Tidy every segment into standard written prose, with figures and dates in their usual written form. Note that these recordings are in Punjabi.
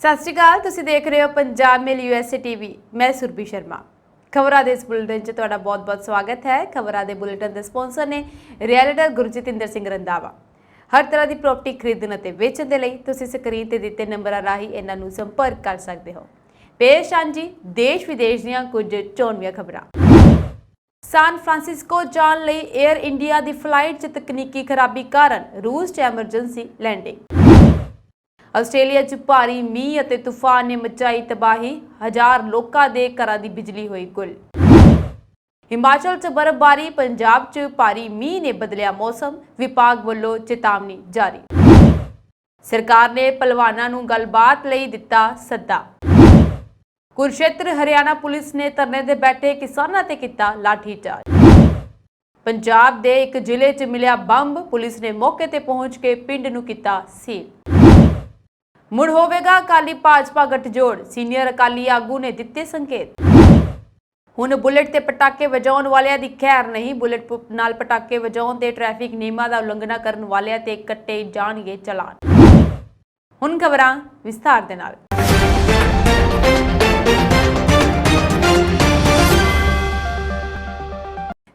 ਸਤਿ ਸ਼੍ਰੀ ਅਕਾਲ। ਤੁਸੀਂ ਦੇਖ ਰਹੇ ਹੋ ਪੰਜਾਬ ਮੇਲ USA ਟੀਵੀ। ਮੈਂ ਸੁਰਭੀ ਸ਼ਰਮਾ। ਖਬਰਾਂ ਦੇ ਇਸ ਬੁਲੇਟਿਨ 'ਚ ਤੁਹਾਡਾ ਬਹੁਤ-ਬਹੁਤ ਸਵਾਗਤ ਹੈ। ਖਬਰਾਂ ਦੇ ਬੁਲੇਟਿਨ ਦੇ ਸਪਾਂਸਰ ਨੇ ਰਿਐਲਿਟਰ ਗੁਰਜਿਤਿੰਦਰ ਸਿੰਘ ਰੰਧਾਵਾ। ਹਰ ਤਰ੍ਹਾਂ ਦੀ ਪ੍ਰਾਪਰਟੀ ਖਰੀਦਣ ਅਤੇ ਵੇਚਣ ਦੇ ਲਈ ਤੁਸੀਂ ਸਕਰੀਨ ਤੇ ਦਿੱਤੇ ਨੰਬਰਾਂ ਰਾਹੀਂ ਇਹਨਾਂ ਨੂੰ ਸੰਪਰਕ ਕਰ ਸਕਦੇ ਹੋ। ਪੇਸ਼ ਹਾਂ ਜੀ ਦੇਸ਼ ਵਿਦੇਸ਼ ਦੀਆਂ ਕੁਝ ਚੋਣਵੀਆਂ ਖਬਰਾਂ। ਸਾਨ ਫਰਾਂਸਿਸਕੋ ਜਾਣ ਲਈ 에ਅਰ ਇੰਡੀਆ ਦੀ ਫਲਾਈਟ 'ਚ ਤਕਨੀਕੀ ਖਰਾਬੀ ਕਾਰਨ ਰੂਸ 'ਚ ਐਮਰਜੈਂਸੀ ਲੈਂਡਿੰਗ। ਆਸਟ੍ਰੇਲੀਆ 'ਚ ਭਾਰੀ ਮੀਂਹ ਅਤੇ ਤੂਫਾਨ ਨੇ ਮਚਾਈ ਤਬਾਹੀ, ਹਜ਼ਾਰ ਲੋਕਾਂ ਦੇ ਘਰਾਂ ਦੀ ਬਿਜਲੀ ਹੋਈ ਗੁੱਲ। ਹਿਮਾਚਲ 'ਚ ਬਰਫ਼ਬਾਰੀ, ਪੰਜਾਬ 'ਚ ਭਾਰੀ ਮੀਂਹ ਨੇ ਬਦਲਿਆ ਮੌਸਮ, ਵਿਭਾਗ ਵੱਲੋਂ ਚੇਤਾਵਨੀ ਜਾਰੀ। ਸਰਕਾਰ ਨੇ ਪਹਿਲਵਾਨਾਂ ਨੂੰ ਗੱਲਬਾਤ ਲਈ ਦਿੱਤਾ ਸੱਦਾ। ਕੁਰੂਕਸ਼ੇਤਰ ਹਰਿਆਣਾ ਪੁਲਿਸ ਨੇ ਧਰਨੇ ਤੇ ਬੈਠੇ ਕਿਸਾਨਾਂ ਤੇ ਕੀਤਾ ਲਾਠੀਚਾਰਜ। ਪੰਜਾਬ ਦੇ ਇੱਕ ਜ਼ਿਲ੍ਹੇ 'ਚ ਮਿਲਿਆ ਬੰਬ, ਪੁਲਿਸ ਨੇ ਮੌਕੇ ਤੇ ਪਹੁੰਚ ਕੇ ਪਿੰਡ ਨੂੰ ਕੀਤਾ ਸੀਲ। ਮੁੜ ਹੋਵੇਗਾ ਅਕਾਲੀ ਭਾਜਪਾ ਗੱਠਜੋੜ, ਸੀਨੀਅਰ ਅਕਾਲੀ ਆਗੂ ਨੇ ਦਿੱਤੇ ਸੰਕੇਤ। ਹੁਣ ਬੁਲਟ ਤੇ ਪਟਾਕੇ ਵਜਾਉਣ ਵਾਲਿਆਂ ਦੀ ਖੈਰ ਨਹੀਂ, ਬੁਲਟ ਨਾਲ ਪਟਾਕੇ ਵਜਾਉਣ ਤੇ ਟ੍ਰੈਫਿਕ ਨਿਯਮਾਂ ਦਾ ਉਲੰਘਣਾ ਕਰਨ ਵਾਲਿਆਂ ਤੇ ਕੱਟੇ ਜਾਣਗੇ ਚਲਾਨ। ਹੁਣ ਖਬਰਾਂ ਵਿਸਥਾਰ ਦੇ ਨਾਲ।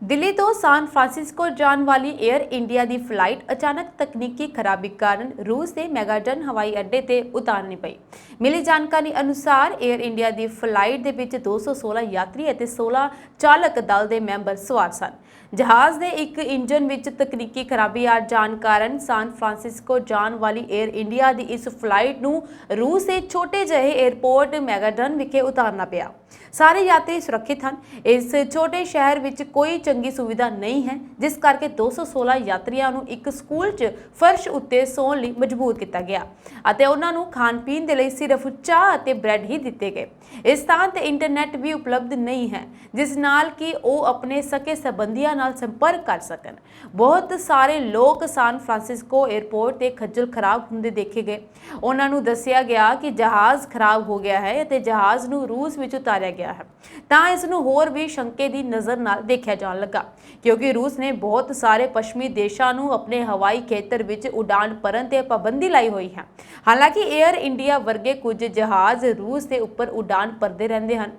ਦਿੱਲੀ ਤੋਂ ਸਾਨ ਫਰਾਂਸਿਸਕੋ ਜਾਣ ਵਾਲੀ 에ਅਰ ਇੰਡੀਆ ਦੀ ਫਲਾਈਟ ਅਚਾਨਕ ਤਕਨੀਕੀ ਖਰਾਬੀ ਕਾਰਨ ਰੂਸ ਦੇ ਮੈਗਾਡਨ ਹਵਾਈ ਅੱਡੇ ਤੇ ਉਤਾਰਨੀ ਪਈ। ਮਿਲੀ ਜਾਣਕਾਰੀ ਅਨੁਸਾਰ 에ਅਰ ਇੰਡੀਆ ਦੀ ਫਲਾਈਟ ਦੇ ਵਿੱਚ 216 ਯਾਤਰੀ ਅਤੇ 16 ਚਾਲਕ ਦਲ ਦੇ ਮੈਂਬਰ ਸਵਾਰ ਸਨ। ਜਹਾਜ਼ ਦੇ ਇੱਕ ਇੰਜਨ ਵਿੱਚ ਤਕਨੀਕੀ ਖਰਾਬੀ ਆ ਜਾਣ ਕਾਰਨ ਸਾਨ ਫਰਾਂਸਿਸਕੋ ਜਾਣ ਵਾਲੀ 에ਅਰ ਇੰਡੀਆ ਦੀ ਇਸ ਫਲਾਈਟ ਨੂੰ ਰੂਸ ਦੇ ਛੋਟੇ ਜਿਹੇ 에ਅਰਪੋਰਟ ਮੈਗਾਡਨ ਵਿਖੇ ਉਤਾਰਨਾ ਪਿਆ। ਸਾਰੇ ਯਾਤਰੀ ਸੁਰੱਖਿਅਤ ਹਨ। ਇਸ ਛੋਟੇ ਸ਼ਹਿਰ ਵਿੱਚ ਕੋਈ ਚੰਗੀ ਸੁਵਿਧਾ ਨਹੀਂ ਹੈ, ਜਿਸ ਕਰਕੇ 216 ਯਾਤਰੀਆਂ ਨੂੰ ਇੱਕ ਸਕੂਲ 'ਚ ਫਰਸ਼ ਉੱਤੇ ਸੌਣ ਲਈ ਮਜਬੂਰ ਕੀਤਾ ਗਿਆ ਅਤੇ ਉਹਨਾਂ ਨੂੰ ਖਾਣ ਪੀਣ ਦੇ ਲਈ ਸਿਰਫ ਚਾਹ ਅਤੇ ਬ੍ਰੈਡ ਹੀ ਦਿੱਤੇ ਗਏ। ਇਸ ਸਥਾਨ ਤੇ ਇੰਟਰਨੈਟ ਵੀ ਉਪਲਬਧ ਨਹੀਂ ਹੈ, ਜਿਸ ਨਾਲ ਕਿ ਉਹ ਆਪਣੇ ਸਕੇ ਸੰਬੰਧੀਆਂ ਨਾਲ ਸੰਪਰਕ ਕਰ ਸਕਣ। ਬਹੁਤ ਸਾਰੇ ਲੋਕ ਸਾਨ ਫਰਾਂਸਿਸਕੋ 에ਅਰਪੋਰਟ ਤੇ ਖੱਜਲ ਖਰਾਬ ਹੁੰਦੇ ਦੇਖੇ ਗਏ। ਉਹਨਾਂ ਨੂੰ ਦੱਸਿਆ ਗਿਆ ਕਿ ਜਹਾਜ਼ ਖਰਾਬ ਹੋ ਗਿਆ ਹੈ ਅਤੇ ਜਹਾਜ਼ ਨੂੰ ਰੂਸ ਵਿੱਚ ਉਤਾਰਿਆ ਗਿਆ ਹੈ, ਤਾਂ ਇਸ ਨੂੰ ਹੋਰ ਵੀ ਸ਼ੰਕੇ ਦੀ ਨਜ਼ਰ ਨਾਲ ਦੇਖਿਆ ਜਾਣ ਲੱਗਾ, ਕਿਉਂਕਿ ਰੂਸ ਨੇ ਬਹੁਤ ਸਾਰੇ ਪੱਛਮੀ ਦੇਸ਼ਾਂ ਨੂੰ ਆਪਣੇ ਹਵਾਈ ਖੇਤਰ ਵਿੱਚ ਉਡਾਨ ਭਰਨ ਤੇ ਪਾਬੰਦੀ ਲਾਈ ਹੋਈ ਹੈ। ਹਾਲਾਂਕਿ 에ਅਰ ਇੰਡੀਆ ਵਰਗੇ ਕੁਝ ਜਹਾਜ਼ ਰੂਸ ਦੇ ਉੱਪਰ ਉਡਾਨ ਭਰਦੇ ਰਹਿੰਦੇ ਹਨ।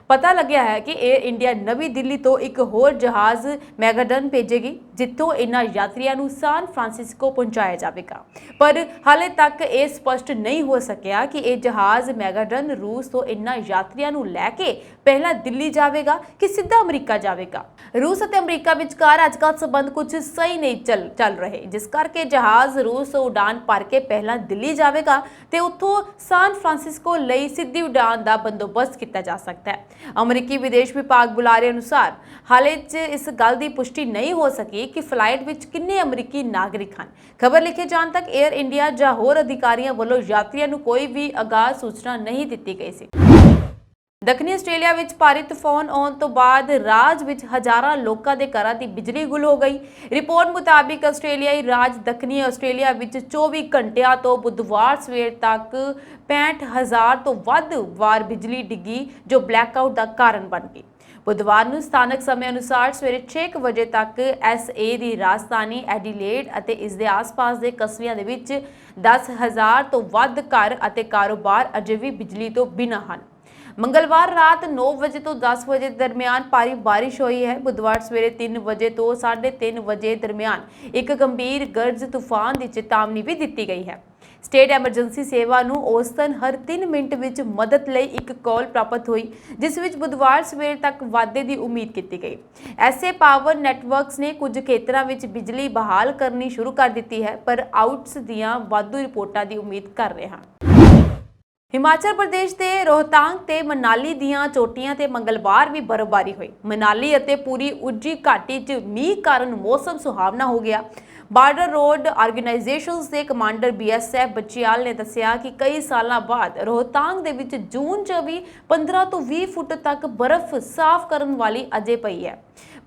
ਪਤਾ ਲੱਗਿਆ ਹੈ ਕਿ 에ਅਰ ਇੰਡੀਆ ਨਵੀਂ ਦਿੱਲੀ ਤੋਂ ਇੱਕ ਹੋਰ ਜਹਾਜ਼ ਮੈਗਾਡਨ ਭੇਜੇਗੀ, ਜਿੱਥੋਂ ਇਹਨਾਂ ਯਾਤਰੀਆਂ ਨੂੰ ਸਾਨ ਫਰਾਂਸਿਸਕੋ ਪਹੁੰਚਾਇਆ ਜਾਵੇਗਾ। ਪਰ ਹਾਲੇ ਤੱਕ ਇਹ ਸਪਸ਼ਟ ਨਹੀਂ ਹੋ ਸਕਿਆ ਕਿ ਇਹ ਜਹਾਜ਼ ਮੈਗਾਡਨ ਰੂਸ ਤੋਂ ਇਹਨਾਂ ਯਾਤਰੀਆਂ ਨੂੰ ਲੈ ਕੇ ਪਹਿਲਾਂ ਦਿੱਲੀ ਜਾਵੇਗਾ ਕਿ ਸਿੱਧਾ ਅਮਰੀਕਾ ਜਾਵੇਗਾ। ਰੂਸ ਅਤੇ ਅਮਰੀਕਾ ਵਿਚਕਾਰ ਅੱਜਕੱਲ੍ਹ ਸੰਬੰਧ ਕੁਝ ਸਹੀ ਨਹੀਂ ਚੱਲ ਰਹੇ, ਜਿਸ ਕਰਕੇ ਜਹਾਜ਼ ਰੂਸ ਤੋਂ ਉਡਾਨ ਭਰ ਕੇ ਪਹਿਲਾਂ ਦਿੱਲੀ ਜਾਵੇਗਾ ਤੇ ਉੱਥੋਂ ਸਾਨ ਫਰਾਂਸਿਸਕੋ ਲਈ ਸਿੱਧੀ ਉਡਾਨ ਦਾ ਬੰਦੋਬਸਤ ਕੀਤਾ ਜਾ ਸਕਦਾ ਹੈ। ਅਮਰੀਕੀ ਵਿਦੇਸ਼ ਵਿਭਾਗ ਬੁਲਾਰੇ ਅਨੁਸਾਰ ਹਾਲੇ 'ਚ ਇਸ ਗੱਲ ਦੀ ਪੁਸ਼ਟੀ ਨਹੀਂ ਹੋ ਸਕੀ ਕਿ ਫਲਾਈਟ ਵਿੱਚ ਕਿੰਨੇ ਅਮਰੀਕੀ ਨਾਗਰਿਕ ਹਨ। ਖਬਰ ਲਿਖੇ ਜਾਣ ਤੱਕ 에ਅਰ ਇੰਡੀਆ ਜਾਂ ਹੋਰ ਅਧਿਕਾਰੀਆਂ ਵੱਲੋਂ ਯਾਤਰੀਆਂ ਨੂੰ ਕੋਈ ਵੀ ਆਗਾਜ਼ ਸੂਚਨਾ ਨਹੀਂ ਦਿੱਤੀ ਗਈ ਸੀ। ਦੱਖਣੀ ਆਸਟ੍ਰੇਲੀਆ ਵਿੱਚ ਭਾਰੀ ਤੂਫਾਨ ਆਉਣ ਤੋਂ ਬਾਅਦ ਰਾਜ ਵਿੱਚ ਹਜ਼ਾਰਾਂ ਲੋਕਾਂ ਦੇ ਘਰਾਂ ਦੀ ਬਿਜਲੀ ਗੁੱਲ ਹੋ ਗਈ। ਰਿਪੋਰਟ ਮੁਤਾਬਿਕ ਆਸਟ੍ਰੇਲੀਆਈ ਰਾਜ ਦੱਖਣੀ ਆਸਟ੍ਰੇਲੀਆ ਵਿੱਚ 24 ਘੰਟਿਆਂ ਤੋਂ ਬੁੱਧਵਾਰ ਸਵੇਰ ਤੱਕ 65,000 ਤੋਂ ਵੱਧ ਵਾਰ ਬਿਜਲੀ ਡਿੱਗੀ, ਜੋ ਬਲੈਕਆਊਟ ਦਾ ਕਾਰਨ ਬਣ ਗਈ। ਬੁੱਧਵਾਰ ਨੂੰ ਸਥਾਨਕ ਸਮੇਂ ਅਨੁਸਾਰ ਸਵੇਰੇ 6 ਵਜੇ ਤੱਕ SA ਦੀ ਰਾਜਧਾਨੀ ਐਡੀਲੇਡ ਅਤੇ ਇਸ ਦੇ ਆਸ-ਪਾਸ ਦੇ ਕਸਬਿਆਂ ਦੇ ਵਿੱਚ 10,000 ਤੋਂ ਵੱਧ ਘਰ ਅਤੇ ਕਾਰੋਬਾਰ ਅਜੇ ਵੀ ਬਿਜਲੀ ਤੋਂ ਬਿਨਾਂ ਹਨ। ਮੰਗਲਵਾਰ ਰਾਤ 9 ਵਜੇ ਤੋਂ 10 ਵਜੇ ਦਰਮਿਆਨ ਭਾਰੀ ਬਾਰਿਸ਼ ਹੋਈ ਹੈ। ਬੁੱਧਵਾਰ ਸਵੇਰੇ 3 ਵਜੇ ਤੋਂ 3:30 ਵਜੇ ਦਰਮਿਆਨ ਇੱਕ ਗੰਭੀਰ ਗਰਜ ਤੂਫਾਨ ਦੀ ਚੇਤਾਵਨੀ ਵੀ ਦਿੱਤੀ ਗਈ ਹੈ। ਸਟੇਟ ਐਮਰਜੈਂਸੀ ਸੇਵਾ ਨੂੰ ਔਸਤਨ ਹਰ 3 ਮਿੰਟ ਵਿੱਚ ਮਦਦ ਲਈ ਇੱਕ ਕਾਲ ਪ੍ਰਾਪਤ ਹੋਈ, ਜਿਸ ਵਿੱਚ ਬੁੱਧਵਾਰ ਸਵੇਰ ਤੱਕ ਵਾਧੇ ਦੀ ਉਮੀਦ ਕੀਤੀ ਗਈ। ਐਸੇ ਪਾਵਰ ਨੈਟਵਰਕਸ ਨੇ ਕੁਝ ਖੇਤਰਾਂ ਵਿੱਚ ਬਿਜਲੀ ਬਹਾਲ ਕਰਨੀ ਸ਼ੁਰੂ ਕਰ ਦਿੱਤੀ ਹੈ, ਪਰ ਆਊਟਸ ਦੀਆਂ ਵਾਧੂ ਰਿਪੋਰਟਾਂ ਦੀ ਉਮੀਦ ਕਰ ਰਹੇ ਹਨ। ਹਿਮਾਚਲ ਪ੍ਰਦੇਸ਼ ਦੇ ਰੋਹਤਾਂਗ ਤੇ ਮਨਾਲੀ ਦੀਆਂ ਚੋਟੀਆਂ ਤੇ ਮੰਗਲਵਾਰ ਵੀ ਬਰਫ਼ਬਾਰੀ ਹੋਈ। ਮਨਾਲੀ ਅਤੇ ਪੂਰੀ ਉੱਜੀ ਘਾਟੀ 'ਚ ਮੀਂਹ ਕਾਰਨ ਮੌਸਮ ਸੁਹਾਵਣਾ ਹੋ ਗਿਆ। ਬਾਰਡਰ ਰੋਡ ਆਰਗੇਨਾਈਜੇਸ਼ਨਸ ਦੇ ਕਮਾਂਡਰ BSF ਬਚਿਆਲ ਨੇ ਦੱਸਿਆ ਕਿ ਕਈ ਸਾਲਾਂ ਬਾਅਦ ਰੋਹਤਾਂਗ ਦੇ ਵਿੱਚ ਜੂਨ 'ਚ ਵੀ 15 ਤੋਂ 20 ਫੁੱਟ ਤੱਕ ਬਰਫ਼ ਸਾਫ਼ ਕਰਨ ਵਾਲੀ ਅਜੇ ਪਈ ਹੈ।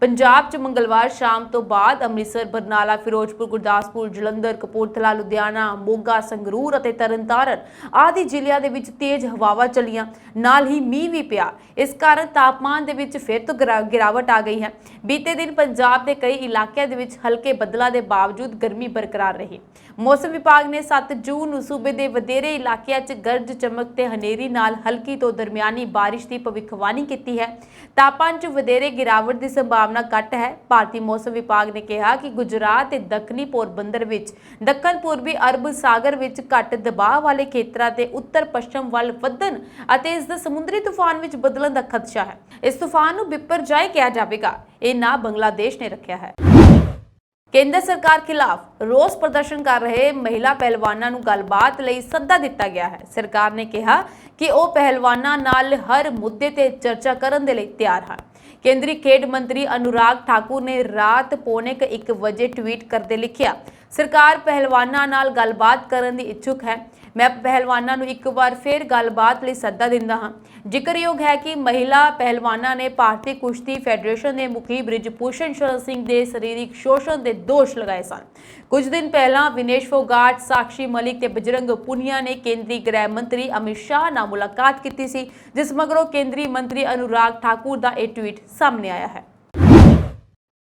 ਪੰਜਾਬ 'ਚ ਮੰਗਲਵਾਰ ਸ਼ਾਮ ਤੋਂ ਬਾਅਦ ਅੰਮ੍ਰਿਤਸਰ, ਬਰਨਾਲਾ, ਫਿਰੋਜ਼ਪੁਰ, ਗੁਰਦਾਸਪੁਰ, ਜਲੰਧਰ, ਕਪੂਰਥਲਾ, ਲੁਧਿਆਣਾ, ਮੋਗਾ, ਸੰਗਰੂਰ ਅਤੇ ਤਰਨਤਾਰਨ ਆਦਿ ਜ਼ਿਲ੍ਹਿਆਂ ਦੇ ਵਿੱਚ ਤੇਜ਼ ਹਵਾਵਾਂ ਚੱਲੀਆਂ, ਨਾਲ ਹੀ ਮੀਂਹ ਵੀ ਪਿਆ। ਇਸ ਕਾਰਨ ਤਾਪਮਾਨ ਦੇ ਵਿੱਚ ਫਿਰ ਤੋਂ ਗਿਰਾਵਟ ਆ ਗਈ ਹੈ। ਬੀਤੇ ਦਿਨ ਪੰਜਾਬ ਦੇ ਕਈ ਇਲਾਕਿਆਂ ਦੇ ਵਿੱਚ ਹਲਕੇ ਬੱਦਲਾਂ ਦੇ ਬਾਵਜੂਦ बावजूद गर्मी बरकरार रही। मौसम विभाग ने 7 जून ਨੂੰ सूबे ਦੇ ਵਧੇਰੇ ਇਲਾਕਿਆਂ 'ਚ ਗਰਜ ਚਮਕ ਤੇ ਹਨੇਰੀ ਨਾਲ ਹਲਕੀ ਤੋਂ ਦਰਮਿਆਨੀ ਬਾਰਿਸ਼ ਦੀ ਭਵਿੱਖਬਾਣੀ ਕੀਤੀ ਹੈ। ਤਾਪਮਾਨ 'ਚ ਵਧੇਰੇ ਗਿਰਾਵਟ ਦੀ ਸੰਭਾਵਨਾ ਘੱਟ ਹੈ। ਭਾਰਤੀ ਮੌਸਮ ਵਿਭਾਗ ਨੇ ਕਿਹਾ ਕਿ ਗੁਜਰਾਤ ਤੇ ਦੱਖਣੀ ਪੋਰਬੰਦਰ ਵਿੱਚ, ਦੱਖਣ ਪੂਰਬੀ ਅਰਬ ਸਾਗਰ ਵਿੱਚ ਘੱਟ ਦਬਾਅ ਵਾਲੇ ਖੇਤਰਾਂ ਤੇ ਉੱਤਰ ਪੱਛਮ ਵੱਲ ਵਧਣ ਅਤੇ ਇਸ ਦਾ ਸਮੁੰਦਰੀ ਤੂਫਾਨ ਵਿੱਚ ਬਦਲਣ ਦਾ ਖਦਸ਼ਾ ਹੈ। ਇਸ ਤੂਫਾਨ ਨੂੰ ਬਿਪਰਜਾਏ ਕਿਹਾ ਜਾਵੇਗਾ। ਇਹ ਨਾਂ ਬੰਗਲਾदेश ਨੇ ਰੱਖਿਆ ਹੈ। केंद्र सरकार खिलाफ रोस प्रदर्शन कर रहे महिला पहलवानों ਨੂੰ ਗੱਲਬਾਤ ਲਈ ਸੱਦਾ ਦਿੱਤਾ ਗਿਆ ਹੈ। ਸਰਕਾਰ ਨੇ ਕਿਹਾ ਕਿ ਉਹ ਪਹਿਲਵਾਨਾਂ ਨਾਲ ਹਰ ਮੁੱਦੇ ਤੇ ਚਰਚਾ ਕਰਨ ਦੇ ਲਈ ਤਿਆਰ ਹਨ। ਕੇਂਦਰੀ ਖੇਡ ਮੰਤਰੀ ਅਨੁਰਾਗ ਠਾਕੁਰ ਨੇ ਰਾਤ 1:45 ਵਜੇ ਟਵੀਟ ਕਰਦੇ ਲਿਖਿਆ, ਸਰਕਾਰ ਪਹਿਲਵਾਨਾਂ ਨਾਲ ਗੱਲਬਾਤ ਕਰਨ ਦੀ ਇੱਛੁਕ ਹੈ। मैं पहलवानों ਨੂੰ ਇੱਕ ਵਾਰ ਫਿਰ ਗੱਲਬਾਤ ਲਈ ਸੱਦਾ ਦਿੰਦਾ ਹਾਂ। ਜ਼ਿਕਰਯੋਗ ਹੈ ਕਿ ਮਹਿਲਾ ਪਹਿਲਵਾਨਾਂ ਨੇ ਭਾਰਤੀ ਕੁਸ਼ਤੀ ਫੈਡਰੇਸ਼ਨ ਦੇ ਮੁਖੀ ਬ੍ਰਿਜਭੂਸ਼ਣ ਸ਼ਰਨ ਸਿੰਘ ਦੇ ਸਰੀਰਕ ਸ਼ੋਸ਼ਣ ਦੇ ਦੋਸ਼ ਲਗਾਏ ਸਨ। ਕੁਝ ਦਿਨ ਪਹਿਲਾਂ ਵਿਨੇਸ਼ ਫੋਗਾਟ, ਸਾਕਸ਼ੀ ਮਲਿਕ ਤੇ ਬਜਰੰਗ ਪੁਨੀਆ ਨੇ ਕੇਂਦਰੀ ਗ੍ਰਹਿ ਮੰਤਰੀ ਅਮਿਤ ਸ਼ਾਹ ਨਾਲ ਮੁਲਾਕਾਤ ਕੀਤੀ ਸੀ, ਜਿਸ ਮਗਰੋਂ ਕੇਂਦਰੀ ਮੰਤਰੀ ਅਨੁਰਾਗ ਠਾਕੁਰ ਦਾ ਇਹ ਟਵੀਟ ਸਾਹਮਣੇ ਆਇਆ ਹੈ।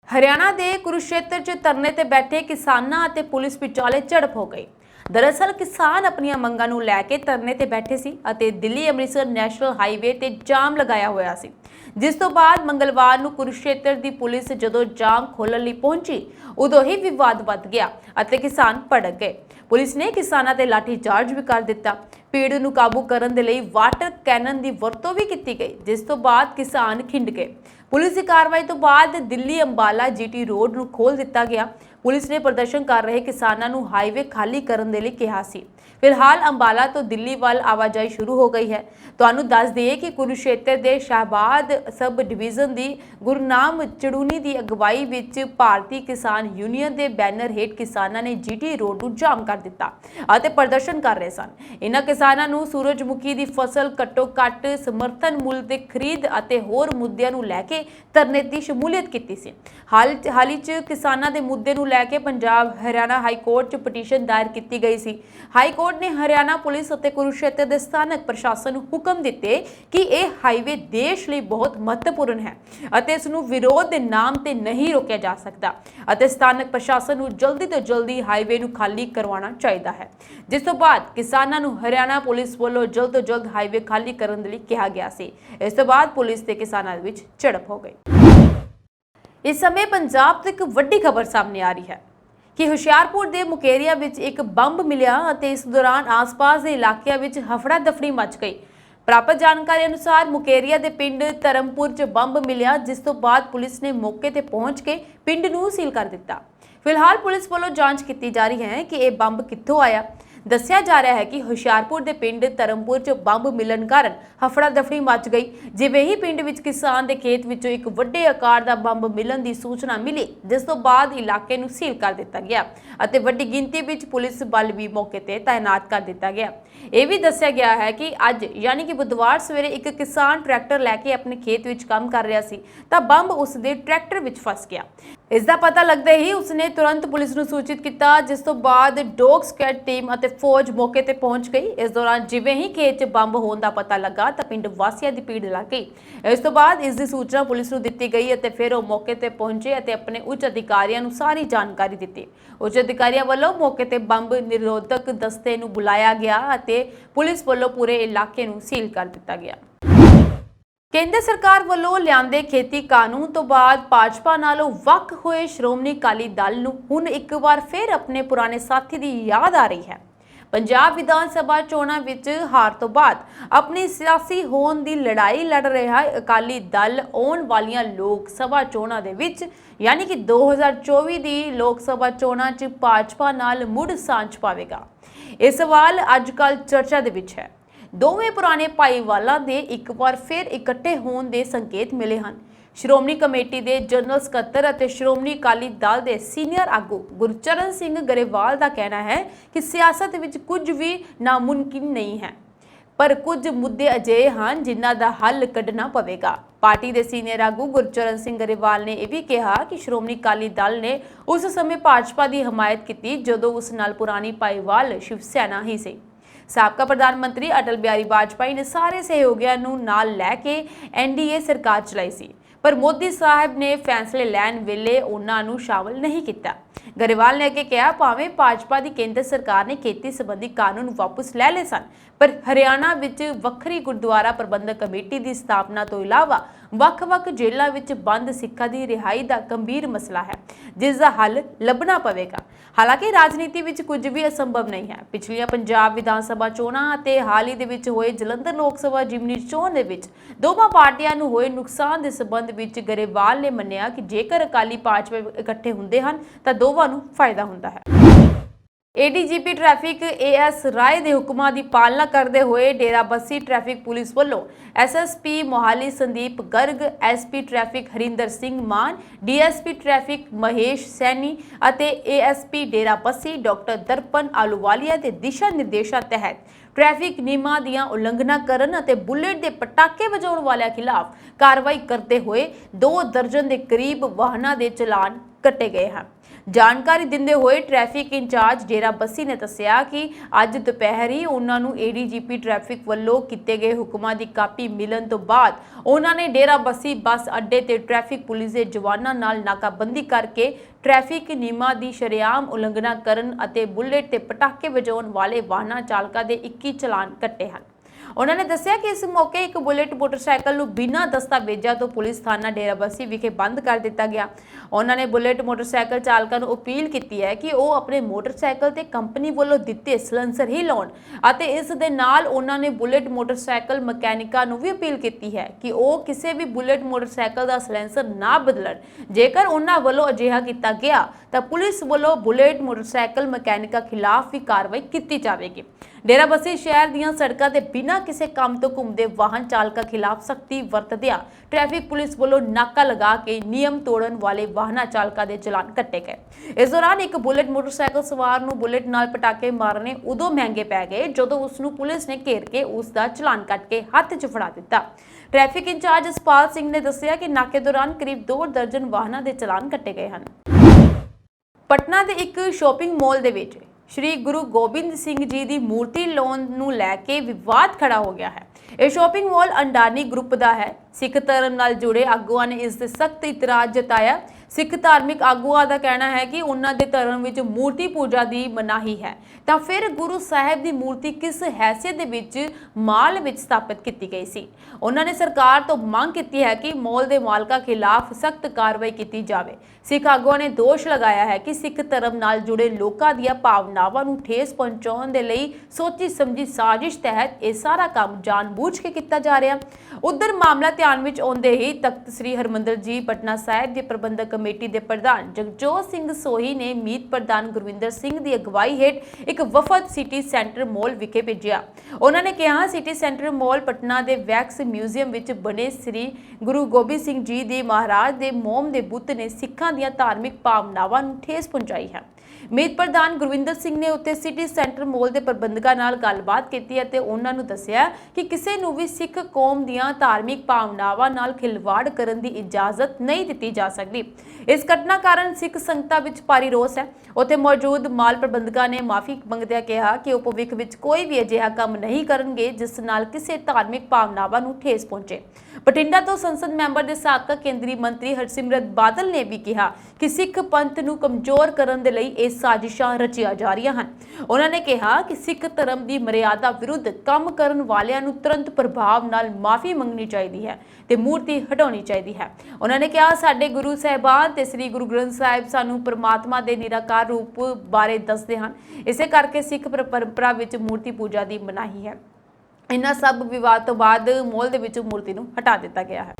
ਹਰਿਆਣਾ ਦੇ ਕੁਰੂਕਸ਼ੇਤਰ 'ਚ ਧਰਨੇ ਤੇ ਬੈਠੇ ਕਿਸਾਨਾਂ ਅਤੇ ਪੁਲਿਸ ਵਿਚਾਲੇ ਝੜਪ ਹੋ ਗਈ। दरअसल किसान अपनी मंगां नूं लैके धरने ते बैठे सी अते दिल्ली अमृतसर नैशनल हाईवे ते जाम लगाया होया सी, जिस तो बाद मंगलवार नूं कुरुक्षेत्र दी पुलिस जदों जाम खोलण लई पहुंची उदों ही विवाद वध गया अते किसान भड़क गए। पुलिस ने किसानां ते लाठी चार्ज भी कर दिता। भीड़ नूं काबू करन दे लई वाटर कैनन दी वरतों भी कीती गई, जिस तो बाद किसान खिंड गए। पुलिस की कार्रवाई तो बाद दिल्ली अंबाला GT रोड नूं खोल दिता गया। पुलिस ने प्रदर्शन कर रहे किसानों नूं हाईवे खाली करन दे लई कहा सी। फिलहाल अंबाला तो दिल्ली वाल आवाजाही शुरू हो गई है। तुहानूं दस दईए कि कुरुक्षेत्र के शाहबाद सब डिवीजन की गुरनाम चड़ूनी की अगवाई विच भारतीय किसान यूनियन के बैनर हेठ किसानों ने GT रोड नूं जाम कर दिता अते प्रदर्शन कर रहे सन। इन्हां किसानों नूं सूरजमुखी की फसल घट्टो घट्ट समर्थन मुल की खरीद अते होर मुद्दिआं नूं लैके धरने की शमूलियत की सी। हाल ही च किसानों के मुद्दे नूं लैके पंजाब हरियाणा हाई कोर्ट च पटीशन दायर की गई सी। हाई कोर्ट ने हरियाणा पुलिस और कुरुक्षेत्र के स्थानक प्रशासन को हुक्म दिते कि यह हाईवे देश लिए बहुत महत्वपूर्ण है और इस नूं विरोध के नाम से नहीं रोकया जा सकता और स्थानक प्रशासन को जल्दी तो जल्दी हाईवे नूं खाली करवाना चाहिए है। जिस तो बाद किसानों नूं हरियाणा पुलिस वालों जल्द तो जल्द हाईवे खाली करने के लिए कहा गया सी। इस तो बाद पुलिस ते किसानों विच झड़प हो गई। इस समय पंजाब तो एक वड्डी खबर सामने आ रही है कि हुशियारपुर के मुकेरिया विच एक बंब मिलिया और इस दौरान आस-पास के इलाकों में हफड़ा दफड़ी मच गई। प्राप्त जानकारी अनुसार मुकेरिया के पिंड धर्मपुर च बंब मिलिया, जिस तो बाद पुलिस ने मौके पर पहुंच के पिंड नूं सील कर दिता। फिलहाल पुलिस वालों जांच की जा रही है कि यह बंब कित्थों आया। दस्सिया जा रहा है कि हुशियारपुर के पिंड धर्मपुर च बंब मिलन कारण हफड़ा दफड़ी मच गई। जिवें ही पिंड विच किसान के खेत विचों एक वड्डे आकार का बंब मिलन की सूचना मिली, जिस तो बाद इलाके नूं सील कर दिता गया अते वड्डी गिनती विच पुलिस बल भी मौके ते तैनात कर दिता गया। यह भी दस्सिया गया है कि अज यानी कि बुधवार सवेरे एक किसान ट्रैक्टर लैके अपने खेत विच काम कर रहा सी तां बंब उसदे ट्रैक्टर विच फस गया। इसका पता लगते ही उसने तुरंत पुलिस नूं सूचित किया, जिस तो बाद डॉग स्क्वाड टीम अते फौज मौके ते पहुंच गई। इस दौरान जिवें ही खेत च बंब होने का पता लगा तो पिंड वासियों की भीड़ लग गई। इस तो बाद इसकी सूचना पुलिस नूं दित्ती गई अते फिर वो मौके ते पहुंचे अते अपने उच्च अधिकारियों नूं सारी जानकारी दी। उच्च अधिकारियों वालों मौके ते बंब निरोधक दस्ते नूं बुलाया गया अते पुलिस वालों पूरे इलाके नूं सील कर दिता गया। केंद्र सरकार वालों लिआंदे खेती कानून तो बाद भाजपा नालों वख होए श्रोमणी अकाली दल नूं हुण एक बार फिर अपने पुराने साथी की याद आ रही है। पंजाब विधान सभा चोणां विच हार तो बाद अपनी सियासी होंद की लड़ाई लड़ रहा अकाली दल आउण वालियां लोक सभा चोणां दे विच यानी कि 2024 की लोक सभा चोणां च भाजपा नाल मुड़ सांझ पावेगा। यह सवाल अजकल चर्चा दे विच है। दोवें पुराने भाईवालों के एक बार फिर इकट्ठे होने के संकेत मिले हैं। श्रोमणी कमेटी के जनरल सकत्तर और श्रोमणी अकाली दल के सीनियर आगू गुरचरण सिंह गरेवाल का कहना है कि सियासत में कुछ भी नामुमकिन नहीं है, पर कुछ मुद्दे अजिहे हैं जिन्हां दा हल कढ़ना पवेगा। पार्टी के सीनियर आगू गुरचरण सिंह गरेवाल ने यह भी कहा कि श्रोमणी अकाली दल ने उस समय भाजपा की हमायत की जदों उस नाल पुरानी भाईवाल शिवसेना ही सी। साबका प्रधानमंत्री अटल बिहारी वाजपेयी ने सारे सहयोगियों नूं नाल लैके NDA सरकार चलाई सी, पर मोदी साहब ने फैसले लैण वेले उन्हां नूं शामिल नहीं किया। ਗਰੇਵਾਲ ਨੇ ਅੱਗੇ ਕਿਹਾ, ਭਾਵੇਂ ਭਾਜਪਾ ਦੀ ਕੇਂਦਰ ਸਰਕਾਰ ਨੇ ਖੇਤੀ ਸੰਬੰਧੀ ਕਾਨੂੰਨ ਵਾਪਸ ਲੈ ਲਏ ਸਨ, ਪਰ ਹਰਿਆਣਾ ਵਿੱਚ ਵੱਖਰੀ ਗੁਰਦੁਆਰਾ ਪ੍ਰਬੰਧਕ ਕਮੇਟੀ ਦੀ ਸਥਾਪਨਾ ਤੋਂ ਇਲਾਵਾ ਵੱਖ-ਵੱਖ ਜੇਲ੍ਹਾਂ ਵਿੱਚ ਬੰਦ ਸਿੱਖਾਂ ਦੀ ਰਿਹਾਈ ਦਾ ਗੰਭੀਰ ਮਸਲਾ ਹੈ, ਜਿਸ ਦਾ ਹੱਲ ਲੱਭਣਾ ਪਵੇਗਾ। ਹਾਲਾਂਕਿ ਰਾਜਨੀਤੀ ਵਿੱਚ ਕੁਝ ਵੀ ਅਸੰਭਵ ਨਹੀਂ ਹੈ। ਪਿਛਲੀਆਂ ਪੰਜਾਬ ਵਿਧਾਨ ਸਭਾ ਚੋਣਾਂ ਅਤੇ ਹਾਲ ਹੀ ਦੇ ਵਿੱਚ ਹੋਏ ਜਲੰਧਰ ਲੋਕ ਸਭਾ ਜ਼ਿਮਨੀ ਚੋਣ ਦੇ ਵਿੱਚ ਦੋਵਾਂ ਪਾਰਟੀਆਂ ਨੂੰ ਹੋਏ ਨੁਕਸਾਨ ਦੇ ਸੰਬੰਧ ਵਿੱਚ ਗਰੇਵਾਲ ਨੇ ਮੰਨਿਆ ਕਿ ਜੇਕਰ ਅਕਾਲੀ ਭਾਜਪਾ ਇਕੱਠੇ ਹੁੰਦੇ ਹਨ ਤਾਂ ਦੋਵਾਂ ਨੂੰ ਫਾਇਦਾ ਹੁੰਦਾ ਹੈ। ADGP ਟ੍ਰੈਫਿਕ AS ਰਾਏ ਦੇ ਹੁਕਮਾਂ ਦੀ ਪਾਲਣਾ ਕਰਦੇ ਹੋਏ ਡੇਰਾਬੱਸੀ ਟ੍ਰੈਫਿਕ ਪੁਲਿਸ ਵੱਲੋਂ SSP Mohali Sandeep Garg, SP traffic Harinder Singh Maan, DSP traffic Mahesh Saini ਅਤੇ ASP ਡੇਰਾਬੱਸੀ ਡਾਕਟਰ ਦਰਪਨ ਆਲੂਵਾਲੀਆ ਦੇ ਦਿਸ਼ਾ ਨਿਰਦੇਸ਼ਾਂ ਤਹਿਤ ਟ੍ਰੈਫਿਕ ਨਿਯਮਾਂ ਦੀਆਂ ਉਲੰਘਣਾ ਕਰਨ ਅਤੇ ਬੁਲੇਟ ਦੇ ਪਟਾਕੇ ਵਜਾਉਣ ਵਾਲਿਆਂ ਖਿਲਾਫ ਕਾਰਵਾਈ ਕਰਦੇ ਹੋਏ 2 ਦਰਜਨ ਦੇ ਕਰੀਬ ਵਾਹਨਾਂ ਦੇ ਚਲਾਨ ਕੱਟੇ ਗਏ ਹਨ। ਜਾਣਕਾਰੀ ਦਿੰਦੇ ਹੋਏ ਟ੍ਰੈਫਿਕ ਇੰਚਾਰਜ ਡੇਰਾਬੱਸੀ ਨੇ ਦੱਸਿਆ ਕਿ ਅੱਜ ਦੁਪਹਿਰ ਹੀ ਉਹਨਾਂ ਨੂੰ ADGP ਟ੍ਰੈਫਿਕ ਵੱਲੋਂ ਕੀਤੇ ਗਏ ਹੁਕਮਾਂ ਦੀ ਕਾਪੀ ਮਿਲਣ ਤੋਂ ਬਾਅਦ ਉਹਨਾਂ ਨੇ ਡੇਰਾਬੱਸੀ ਬੱਸ ਅੱਡੇ ਤੇ ਟ੍ਰੈਫਿਕ ਪੁਲਿਸ ਦੇ ਜਵਾਨਾਂ ਨਾਲ ਨਾਕਾਬੰਦੀ ਕਰਕੇ ਟ੍ਰੈਫਿਕ ਨਿਯਮਾਂ ਦੀ ਸ਼ਰੇਆਮ ਉਲੰਘਣਾ ਕਰਨ ਅਤੇ ਬੁਲੇਟ ਤੇ ਪਟਾਕੇ ਵਜਾਉਣ ਵਾਲੇ ਵਾਹਨਾਂ ਚਾਲਕਾਂ ਦੇ 21 ਚਲਾਨ ਕੱਟੇ ਹਨ। ਉਹਨਾਂ ਨੇ ਦੱਸਿਆ ਕਿ ਇਸ ਮੌਕੇ ਇੱਕ ਬੁਲੇਟ ਮੋਟਰਸਾਈਕਲ ਨੂੰ ਬਿਨਾਂ ਦਸਤਾਵੇਜ਼ਾਂ ਤੋਂ ਪੁਲਿਸ ਥਾਣਾ ਡੇਰਾਬੱਸੀ ਵਿਖੇ ਬੰਦ ਕਰ ਦਿੱਤਾ ਗਿਆ। ਉਹਨਾਂ ਨੇ ਬੁਲੇਟ ਮੋਟਰਸਾਈਕਲ ਚਾਲਕਾਂ ਨੂੰ ਅਪੀਲ ਕੀਤੀ ਹੈ ਕਿ ਉਹ ਆਪਣੇ ਮੋਟਰਸਾਈਕਲ ਤੇ ਕੰਪਨੀ ਵੱਲੋਂ ਦਿੱਤੇ ਸਲੈਂਸਰ ਹੀ ਲਾਉਣ ਅਤੇ ਇਸ ਦੇ ਨਾਲ ਉਹਨਾਂ ਨੇ ਬੁਲੇਟ ਮੋਟਰਸਾਈਕਲ ਮਕੈਨਿਕਾਂ ਨੂੰ ਵੀ ਅਪੀਲ ਕੀਤੀ ਹੈ ਕਿ ਉਹ ਕਿਸੇ ਵੀ ਬੁਲੇਟ ਮੋਟਰਸਾਈਕਲ ਦਾ ਸਲੈਂਸਰ ਨਾ ਬਦਲਣ। ਜੇਕਰ ਉਹਨਾਂ ਵੱਲੋਂ ਅਜਿਹਾ ਕੀਤਾ ਗਿਆ ਤਾਂ ਪੁਲਿਸ ਵੱਲੋਂ ਬੁਲੇਟ ਮੋਟਰਸਾਈਕਲ ਮਕੈਨਿਕਾਂ ਖਿਲਾਫ ਵੀ ਕਾਰਵਾਈ ਕੀਤੀ ਜਾਵੇਗੀ। ਡੇਰਾਬੱਸੀ ਸ਼ਹਿਰ ਦੀਆਂ ਸੜਕਾਂ ਤੇ ਬਿਨਾਂ ਕਿਸੇ ਕੰਮ ਤੋਂ ਘੁੰਮਦੇ ਵਾਹਨ ਚਾਲਕਾਂ ਖਿਲਾਫ ਸਖਤੀ ਵਰਤਦਿਆਂ ਟ੍ਰੈਫਿਕ ਪੁਲਿਸ ਵੱਲੋਂ ਨਾਕਾ ਲਗਾ ਕੇ ਨਿਯਮ ਤੋੜਨ ਵਾਲੇ ਵਾਹਨਾਂ ਚਾਲਕਾਂ ਦੇ ਚਲਾਨ ਕੱਟੇ ਗਏ। ਇਸ ਦੌਰਾਨ ਇੱਕ ਬੁਲੇਟ ਮੋਟਰਸਾਈਕਲ ਸਵਾਰ ਨੂੰ ਬੁਲੇਟ ਨਾਲ ਪਟਾਕੇ ਮਾਰਨੇ ਉਦੋਂ ਮਹਿੰਗੇ ਪੈ ਗਏ ਜਦੋਂ ਉਸ ਨੂੰ ਪੁਲਿਸ ਨੇ ਘੇਰ ਕੇ ਉਸ ਦਾ ਚਲਾਨ ਕੱਟ ਕੇ ਹੱਥ 'ਚ ਫੜਾ ਦਿੱਤਾ। ਟ੍ਰੈਫਿਕ ਇੰਚਾਰਜ ਜਸਪਾਲ ਸਿੰਘ ਨੇ ਦੱਸਿਆ ਕਿ ਨਾਕੇ ਦੌਰਾਨ ਕਰੀਬ 2 ਦਰਜਨ ਵਾਹਨਾਂ ਦੇ ਚਲਾਨ ਕੱਟੇ ਗਏ ਹਨ। ਪਟਨਾ ਦੇ ਇੱਕ ਸ਼ਾਪਿੰਗ ਮਾਲ ਦੇ ਵਿੱਚ ਸ਼੍ਰੀ ਗੁਰੂ ਗੋਬਿੰਦ ਸਿੰਘ ਜੀ ਦੀ ਮੂਰਤੀ ਲਾਉਣ ਨੂੰ ਲੈ ਕੇ ਵਿਵਾਦ ਖੜਾ ਹੋ ਗਿਆ ਹੈ। ਇਹ ਸ਼ਾਪਿੰਗ ਮਾਲ ਅੰਡਾਨੀ ਗਰੁੱਪ ਦਾ ਹੈ। ਸਿੱਖ ਧਰਮ ਨਾਲ ਜੁੜੇ ਆਗੂਆਂ ਨੇ ਇਸ ਤੇ ਸਖਤ ਇਤਰਾਜ਼ ਜਤਾਇਆ। ਸਿੱਖ ਧਾਰਮਿਕ ਆਗੂਆਂ ਦਾ ਕਹਿਣਾ ਹੈ ਕਿ ਉਹਨਾਂ ਦੇ ਧਰਮ ਵਿੱਚ ਮੂਰਤੀ ਪੂਜਾ ਦੀ ਮਨਾਹੀ ਹੈ, ਤਾਂ ਫਿਰ ਗੁਰੂ ਸਾਹਿਬ ਦੀ ਮੂਰਤੀ ਕਿਸ ਹੈਸੀਅਤ ਦੇ ਵਿੱਚ ਮਾਲ ਵਿੱਚ ਸਥਾਪਿਤ ਕੀਤੀ ਗਈ ਸੀ। ਉਹਨਾਂ ਨੇ ਸਰਕਾਰ ਤੋਂ ਮੰਗ ਕੀਤੀ ਹੈ ਕਿ ਮਾਲ ਦੇ ਮਾਲਕਾਂ ਖਿਲਾਫ ਸਖਤ ਕਾਰਵਾਈ ਕੀਤੀ ਜਾਵੇ। ਸਿੱਖ ਆਗੂਆਂ ਨੇ ਦੋਸ਼ ਲਗਾਇਆ ਹੈ ਕਿ ਸਿੱਖ ਧਰਮ ਨਾਲ ਜੁੜੇ ਲੋਕਾਂ ਦੀਆਂ ਭਾਵਨਾਵਾਂ ਨੂੰ ਠੇਸ ਪਹੁੰਚਾਉਣ ਦੇ ਲਈ ਸੋਚੀ ਸਮਝੀ ਸਾਜ਼ਿਸ਼ ਤਹਿਤ ਇਹ ਸਾਰਾ ਕੰਮ ਜਾਣਬੁੱਝ ਕੇ ਕੀਤਾ ਜਾ ਰਿਹਾ। ਉਧਰ ਮਾਮਲਾ ਧਿਆਨ ਵਿੱਚ ਆਉਂਦੇ ਹੀ ਤਖਤ ਸ੍ਰੀ ਹਰਿਮੰਦਰ ਜੀ ਪਟਨਾ ਸਾਹਿਬ ਦੇ ਪ੍ਰਬੰਧਕ ਕਮੇਟੀ ਦੇ ਪ੍ਰਧਾਨ ਜਗਜੋਤ ਸਿੰਘ ਸੋਹੀ ਨੇ ਮੀਤ ਪ੍ਰਧਾਨ ਗੁਰਵਿੰਦਰ ਸਿੰਘ ਦੀ ਅਗਵਾਈ ਹੇਠ ਇੱਕ ਵਫਦ ਸਿਟੀ ਸੈਂਟਰ ਮਾਲ ਵਿਖੇ ਭੇਜਿਆ। ਉਹਨਾਂ ਨੇ ਕਿਹਾ, ਸਿਟੀ ਸੈਂਟਰ ਮਾਲ ਪਟਨਾ ਦੇ ਵੈਕਸ ਮਿਊਜ਼ੀਅਮ ਵਿੱਚ ਬਣੇ ਸ੍ਰੀ ਗੁਰੂ ਗੋਬਿੰਦ ਸਿੰਘ ਜੀ ਦੇ ਮਹਾਰਾਜ ਦੇ ਮੋਮ ਦੇ ਬੁੱਤ ਨੇ ਸਿੱਖਾਂ ਦੀਆਂ ਧਾਰਮਿਕ ਭਾਵਨਾਵਾਂ ਨੂੰ ਠੇਸ ਪਹੁੰਚਾਈ ਹੈ। ਮੀਤ ਪ੍ਰਧਾਨ ਗੁਰਵਿੰਦਰ ਸਿੰਘ ਨੇ ਉੱਤੇ ਸਿਟੀ ਸੈਂਟਰ ਮਾਲ ਦੇ ਪ੍ਰਬੰਧਕਾਂ ਨਾਲ ਗੱਲਬਾਤ ਕੀਤੀ ਅਤੇ ਉਹਨਾਂ ਨੂੰ ਦੱਸਿਆ ਕਿ ਕਿਸੇ ਨੂੰ ਵੀ ਸਿੱਖ ਕੌਮ ਦੀਆਂ ਧਾਰਮਿਕ ਭਾਵਨਾਵਾਂ ਨਾਲ ਖਿਲਵਾੜ ਕਰਨ ਦੀ ਇਜਾਜ਼ਤ ਨਹੀਂ ਦਿੱਤੀ ਜਾ ਸਕਦੀ। ਇਸ ਘਟਨਾ ਕਾਰਨ ਸਿੱਖ ਸੰਗਤਾਂ ਵਿੱਚ ਭਾਰੀ ਰੋਸ ਹੈ। ਉੱਥੇ ਮੌਜੂਦ ਮਾਲ ਪ੍ਰਬੰਧਕਾਂ ਨੇ ਮਾਫੀ ਮੰਗਦਿਆਂ ਕਿਹਾ ਕਿ ਉਹ ਭਵਿੱਖ ਵਿੱਚ ਕੋਈ ਵੀ ਅਜਿਹਾ ਕੰਮ ਨਹੀਂ ਕਰਨਗੇ ਜਿਸ ਨਾਲ ਕਿਸੇ ਧਾਰਮਿਕ ਭਾਵਨਾਵਾਂ ਨੂੰ ਠੇਸ ਪਹੁੰਚੇ। ਬਠਿੰਡਾ ਤੋਂ ਸੰਸਦ ਮੈਂਬਰ ਦੇ ਸਾਬਕਾ ਕੇਂਦਰੀ ਮੰਤਰੀ ਹਰਸਿਮਰਤ ਬਾਦਲ ਨੇ ਵੀ ਕਿਹਾ ਕਿ ਸਿੱਖ ਪੰਥ ਨੂੰ ਕਮਜ਼ੋਰ ਕਰਨ ਦੇ ਲਈ ਇਹ ਸਾਜ਼ਿਸ਼ਾਂ ਰਚੀਆਂ ਜਾ ਰਹੀਆਂ ਹਨ। ਉਹਨਾਂ ਨੇ ਕਿਹਾ ਕਿ ਸਿੱਖ ਧਰਮ ਦੀ ਮਰਿਆਦਾ ਵਿਰੁੱਧ ਕੰਮ ਕਰਨ ਵਾਲਿਆਂ ਨੂੰ ਤੁਰੰਤ ਪ੍ਰਭਾਵ ਨਾਲ ਮਾਫੀ ਮੰਗਣੀ ਚਾਹੀਦੀ ਹੈ ਤੇ ਮੂਰਤੀ ਹਟਾਉਣੀ ਚਾਹੀਦੀ ਹੈ। ਉਹਨਾਂ ਨੇ ਕਿਹਾ, ਸਾਡੇ ਗੁਰੂ ਸਾਹਿਬਾਨ ਤੇ ਸ੍ਰੀ ਗੁਰੂ ਗ੍ਰੰਥ ਸਾਹਿਬ ਸਾਨੂੰ ਪਰਮਾਤਮਾ ਦੇ ਨਿਰਾਕਾਰ ਰੂਪ ਬਾਰੇ ਦੱਸਦੇ ਹਨ। ਇਸੇ ਕਰਕੇ ਸਿੱਖ ਪਰੰਪਰਾ ਵਿੱਚ ਮੂਰਤੀ ਪੂਜਾ ਦੀ ਮਨਾਹੀ ਹੈ। ਇਹਨਾਂ ਸਭ ਵਿਵਾਦ ਤੋਂ ਬਾਅਦ ਮਾਲ ਦੇ ਵਿੱਚੋਂ ਮੂਰਤੀ ਨੂੰ ਹਟਾ ਦਿੱਤਾ ਗਿਆ ਹੈ।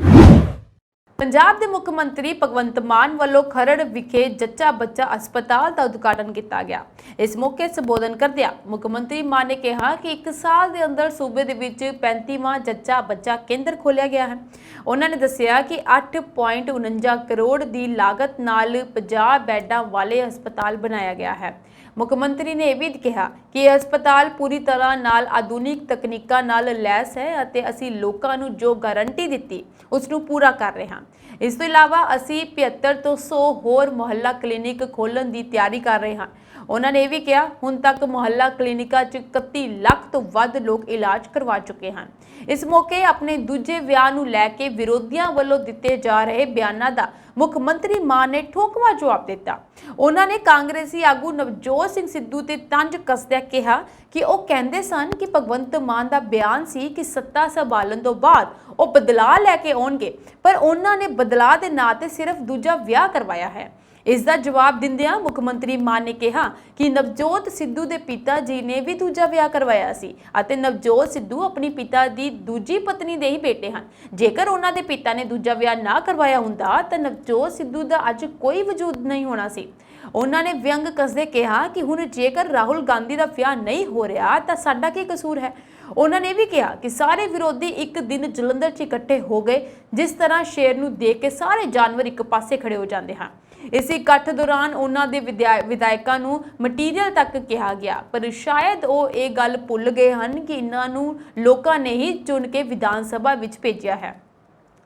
ਪੰਜਾਬ ਦੇ ਮੁੱਖ ਮੰਤਰੀ ਭਗਵੰਤ ਮਾਨ ਵੱਲੋਂ ਖਰੜ ਵਿਖੇ ਜੱਚਾ ਬੱਚਾ ਹਸਪਤਾਲ ਦਾ ਉਦਘਾਟਨ ਕੀਤਾ ਗਿਆ। ਇਸ ਮੌਕੇ ਸੰਬੋਧਨ ਕਰਦਿਆਂ ਮੁੱਖ ਮੰਤਰੀ ਮਾਨ ਨੇ ਕਿਹਾ ਕਿ 1 ਸਾਲ ਦੇ ਅੰਦਰ ਸੂਬੇ ਦੇ ਵਿੱਚ 35ਵਾਂ ਜੱਚਾ ਬੱਚਾ ਕੇਂਦਰ ਖੋਲ੍ਹਿਆ ਗਿਆ ਹੈ। ਉਹਨਾਂ ਨੇ ਦੱਸਿਆ ਕਿ 8.49 ਕਰੋੜ ਦੀ ਲਾਗਤ ਨਾਲ 50 ਬੈੱਡਾਂ ਵਾਲੇ ਹਸਪਤਾਲ ਬਣਾਇਆ ਗਿਆ ਹੈ। ਮੁੱਖ ਮੰਤਰੀ ਨੇ ਇਹ ਵੀ ਕਿਹਾ ਕਿ ਇਹ ਹਸਪਤਾਲ ਪੂਰੀ ਤਰ੍ਹਾਂ ਨਾਲ ਆਧੁਨਿਕ ਤਕਨੀਕਾਂ ਨਾਲ ਲੈਸ ਹੈ ਅਤੇ ਅਸੀਂ ਲੋਕਾਂ ਨੂੰ ਜੋ ਗਾਰੰਟੀ ਦਿੱਤੀ ਉਸ ਨੂੰ ਪੂਰਾ ਕਰ ਰਹੇ ਹਾਂ। ਇਸ ਤੋਂ ਇਲਾਵਾ ਅਸੀਂ 75 ਤੋਂ 100 ਹੋਰ ਮੁਹੱਲਾ ਕਲੀਨਿਕ ਖੋਲ੍ਹਣ ਦੀ ਤਿਆਰੀ ਕਰ ਰਹੇ ਹਾਂ। ਉਹਨਾਂ ਨੇ ਇਹ ਵੀ ਕਿਹਾ ਹੁਣ ਤੱਕ ਮੁਹੱਲਾ ਕਲੀਨਿਕਾਂ 'ਚ 31 ਲੱਖ ਤੋਂ ਵੱਧ ਲੋਕ ਇਲਾਜ ਕਰਵਾ ਚੁੱਕੇ ਹਨ। ਇਸ ਮੌਕੇ ਆਪਣੇ ਦੂਜੇ ਵਿਆਹ ਨੂੰ ਲੈ ਕੇ ਵਿਰੋਧੀਆਂ ਵੱਲੋਂ ਦਿੱਤੇ ਜਾ ਰਹੇ ਬਿਆਨਾਂ ਦਾ ਮੁੱਖ ਮੰਤਰੀ ਮਾਨ ਨੇ ਠੋਕਵਾਂ ਜਵਾਬ ਦਿੱਤਾ। ਉਹਨਾਂ ਨੇ ਕਾਂਗਰਸੀ ਆਗੂ ਨਵਜੋਤ ਸਿੰਘ ਸਿੱਧੂ ਤੇ ਤੰਜ ਕੱਸਦਿਆਂ ਕਿਹਾ ਕਿ ਉਹ ਕਹਿੰਦੇ ਸਨ ਕਿ ਭਗਵੰਤ ਮਾਨ ਦਾ ਬਿਆਨ ਸੀ ਕਿ ਸੱਤਾ ਸੰਭਾਲਣ ਤੋਂ ਬਾਅਦ ਉਹ ਬਦਲਾਅ ਲੈ ਕੇ ਆਉਣਗੇ, ਪਰ ਉਹਨਾਂ ਨੇ ਬਦਲਾਅ ਦੇ ਨਾਂ ਤੇ ਸਿਰਫ ਦੂਜਾ ਵਿਆਹ ਕਰਵਾਇਆ ਹੈ। ਇਸ ਦਾ ਜਵਾਬ ਦਿੰਦਿਆਂ ਮੁੱਖ ਮੰਤਰੀ ਮਾਨ ਨੇ ਕਿਹਾ ਕਿ ਨਵਜੋਤ ਸਿੱਧੂ ਦੇ ਪਿਤਾ ਜੀ ਨੇ ਵੀ ਦੂਜਾ ਵਿਆਹ ਕਰਵਾਇਆ ਸੀ ਅਤੇ ਨਵਜੋਤ ਸਿੱਧੂ ਆਪਣੀ ਪਿਤਾ ਦੀ ਦੂਜੀ ਪਤਨੀ ਦੇ ਹੀ ਬੇਟੇ ਹਨ। ਜੇਕਰ ਉਹਨਾਂ ਦੇ ਪਿਤਾ ਨੇ ਦੂਜਾ ਵਿਆਹ ਨਾ ਕਰਵਾਇਆ ਹੁੰਦਾ ਤਾਂ ਨਵਜੋਤ ਸਿੱਧੂ ਦਾ ਅੱਜ ਕੋਈ ਵਜੂਦ ਨਹੀਂ ਹੋਣਾ ਸੀ। ਉਹਨਾਂ ਨੇ ਵਿਅੰਗ ਕੱਸਦੇ ਕਿਹਾ ਕਿ ਹੁਣ ਜੇਕਰ ਰਾਹੁਲ ਗਾਂਧੀ ਦਾ ਵਿਆਹ ਨਹੀਂ ਹੋ ਰਿਹਾ ਤਾਂ ਸਾਡਾ ਕੀ ਕਸੂਰ ਹੈ। ਉਹਨਾਂ ਨੇ ਵੀ ਕਿਹਾ ਕਿ ਸਾਰੇ ਵਿਰੋਧੀ ਇੱਕ ਦਿਨ ਜਲੰਧਰ 'ਚ ਇਕੱਠੇ ਹੋ ਗਏ, ਜਿਸ ਤਰ੍ਹਾਂ ਸ਼ੇਰ ਨੂੰ ਦੇਖ ਕੇ ਸਾਰੇ ਜਾਨਵਰ ਇੱਕ ਪਾਸੇ ਖੜੇ ਹੋ ਜਾਂਦੇ ਹਨ। ਇਸ ਇਕੱਠ ਦੌਰਾਨ ਉਹਨਾਂ ਦੇ ਵਿਧਾਇਕਾਂ ਨੂੰ ਮਟੀਰੀਅਲ ਤੱਕ ਕਿਹਾ ਗਿਆ, ਪਰ ਸ਼ਾਇਦ ਉਹ ਇਹ ਗੱਲ ਭੁੱਲ ਗਏ ਹਨ ਕਿ ਇਹਨਾਂ ਨੂੰ ਲੋਕਾਂ ਨੇ ਹੀ ਚੁਣ ਕੇ ਵਿਧਾਨ ਸਭਾ ਵਿੱਚ ਭੇਜਿਆ ਹੈ।